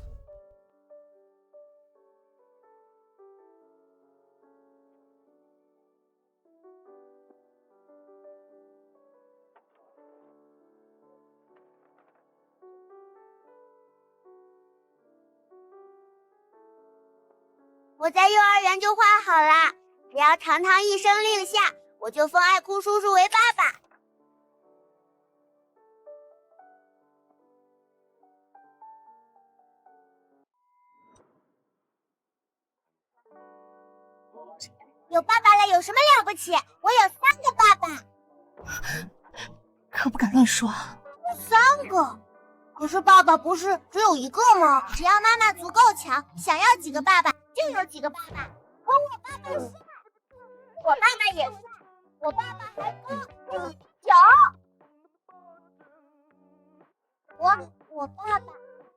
我在幼儿园就画好了，只要糖糖一声令下，我就封爱哭叔叔为爸爸。有爸爸了有什么了不起？我有3个爸爸。可不敢乱说。3个？可是爸爸不是只有1个吗？只要妈妈足够强，想要几个爸爸就有几个爸爸。可我爸爸帅，我爸爸也帅，我爸爸还高1.9。我爸爸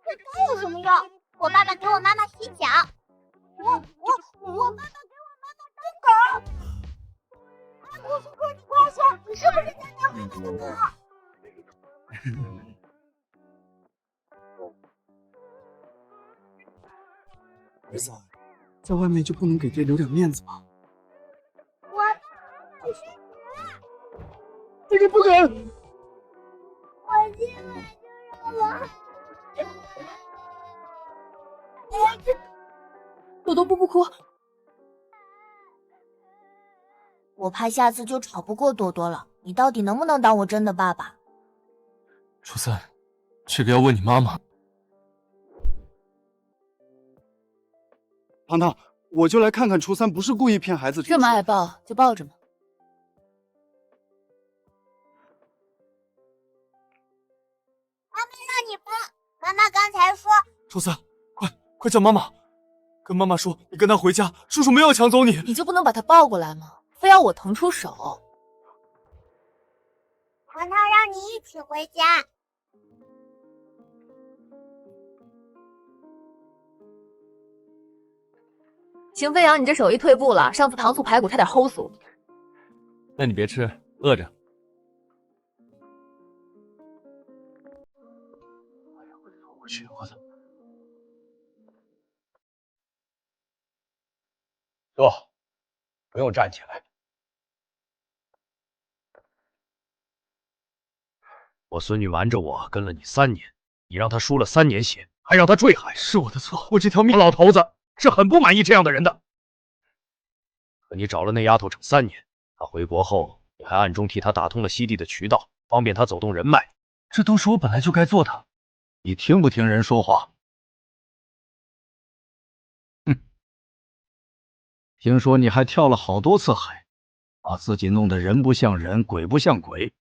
再高有什么用？我爸爸给我妈妈洗脚，我爸爸给我妈妈当狗。爱哭叔叔，你快说，你是不是在当妈妈的狗？儿子，在外面就不能给爹留点面子吗？我不是你，这个不准！我今晚就让我。朵朵不哭，我怕下次就吵不过多多了。你到底能不能当我真的爸爸？初3，这个要问你妈妈。糖糖，我就来看看初3不是故意骗孩子。这么爱抱就抱着嘛。妈妈让你抱，妈妈刚才说。初3，快叫妈妈，跟妈妈说你跟他回家，叔叔没有抢走你。你就不能把他抱过来吗？非要我腾出手？糖糖让你一起回家。邢飞扬，你这手艺退步了，上次糖醋排骨差点齁死我。那你别吃，饿着。我去，我操！坐，不用站起来。我孙女瞒着我跟了你3年，你让她输了3年血，还让她坠海，是我的错，我这条命。老头子是很不满意这样的人的。可你找了那丫头整3年，她回国后，你还暗中替她打通了西地的渠道，方便她走动人脉。这都是我本来就该做的。你听不听人说话？哼！听说你还跳了好多次海，把自己弄得人不像人，鬼不像鬼。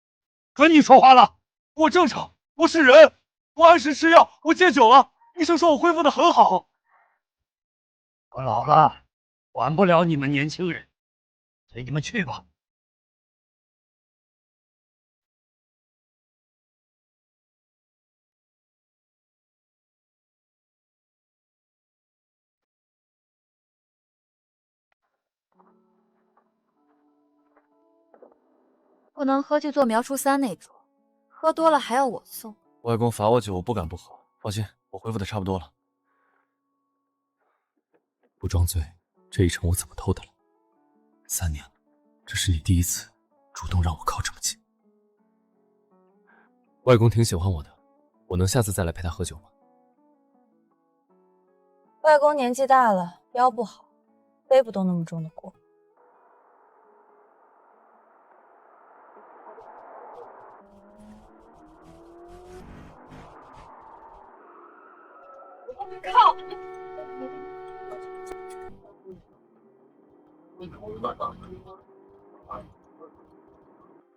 准你说话了，我正常，我是人，我按时吃药，我戒酒了，医生说我恢复的很好。我老了，管不了你们年轻人，随你们去吧。不能喝就做苗初3那桌，喝多了还要我送。外公罚我酒，我不敢不喝。放心，我恢复的差不多了。不装醉，这一程我怎么偷的了？3年了，这是你第1次主动让我靠这么近。外公挺喜欢我的，我能下次再来陪他喝酒吗？外公年纪大了，腰不好，背不动那么重的锅。靠！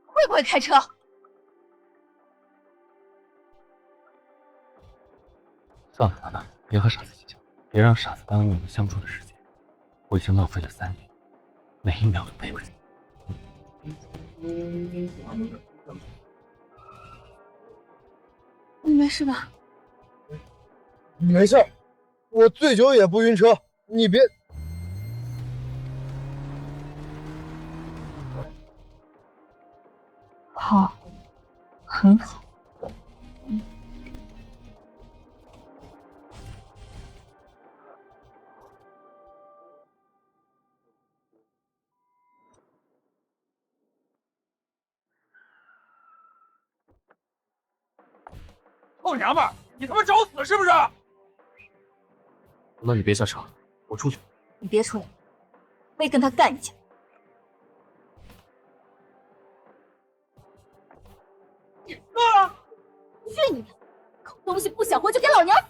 会不会开车？算了，糖糖，别和傻子计较，别让傻子耽误我们相处的时间。我已经浪费了3年，每1秒都卑微。你没事吧？没事，我醉酒也不晕车，你别。好，很好。臭娘们儿，你他妈找死是不是？那你别瞎扯，我出去。你别出来，我也跟他干一架。去你的！狗东西不想活就给老娘死！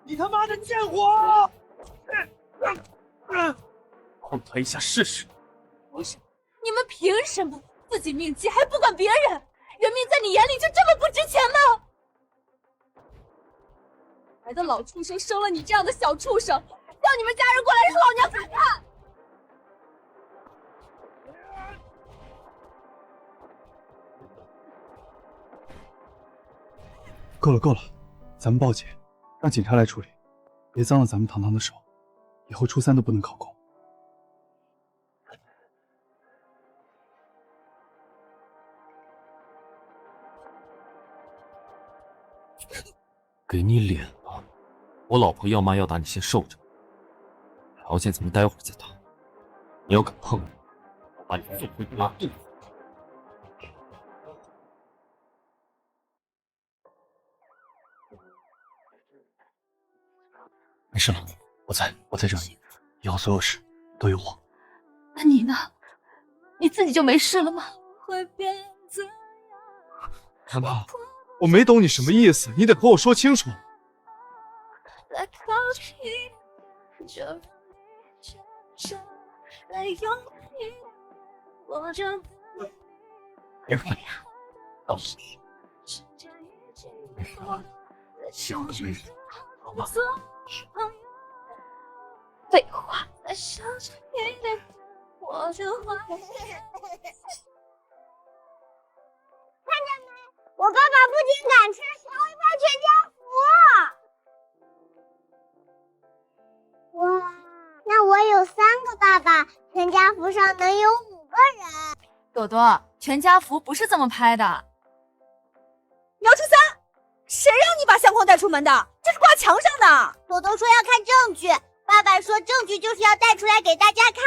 你他妈的贱货！碰他一下试试。你们凭什么自己命急还不管别人？人命在你眼里就这么不值钱吗？来的老畜生生了你这样的小畜生，叫你们家人过来让老娘看看！够了够了，咱们报警，让警察来处理，别脏了咱们糖糖的手，以后初3都不能考公。给你脸了，我老婆要骂要打，你先受着。条件咱们待会儿再谈。你要敢碰我，我把你送回拉肚子。没事了，我在这里，以后所有事都有我。那你呢？你自己就没事了吗？糖糖，我没懂你什么意思，你得和我说清楚。别管呀，告诉你，没事，小个没事，好吗？废话，在上着你的我就会。看见没？我爸爸不仅敢吃，还会拍全家福。哇，那我有3个爸爸，全家福上能有5个人。朵朵，全家福不是这么拍的。苗初三，谁让你把相框带出门的？这是挂墙上的。朵朵说要看证据，爸爸说证据就是要带出来给大家看。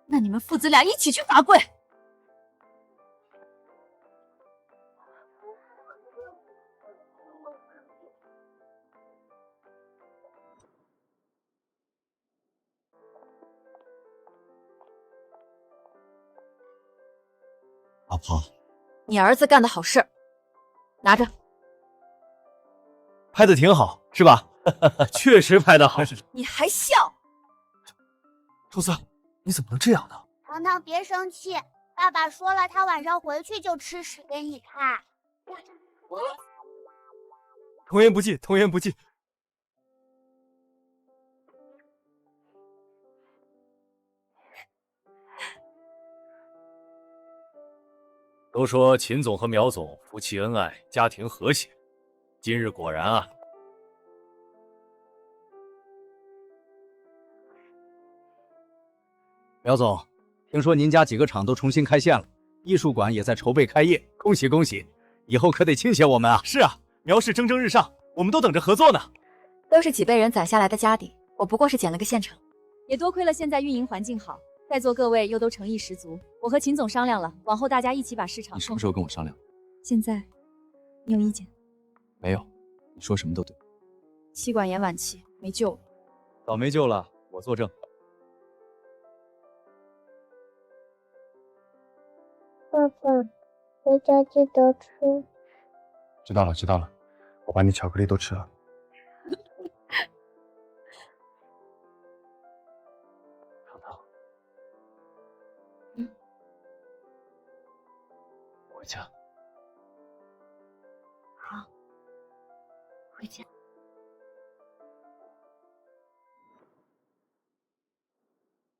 那你们父子俩一起去罚跪。老婆，你儿子干的好事，拿着。拍的挺好，是吧？确实拍的好。你还笑？周三，你怎么能这样呢？糖糖别生气，爸爸说了，他晚上回去就吃屎给你看。童言不忌，童言不忌。都说秦总和苗总夫妻恩爱，家庭和谐，今日果然啊。苗总，听说您家几个厂都重新开线了，艺术馆也在筹备开业，恭喜恭喜！以后可得亲些我们啊！是啊，苗氏蒸蒸日上，我们都等着合作呢。都是几辈人攒下来的家底，我不过是捡了个现成。也多亏了现在运营环境好，在座各位又都诚意十足。我和秦总商量了，往后大家一起把市场。你什么时候跟我商量？现在，你有意见？没有，你说什么都对。气管炎晚期，没救了。早没救了，我作证。爸爸，回家记得吃。知道了，知道了，我把你巧克力都吃了。糖糖，回家。好，回家。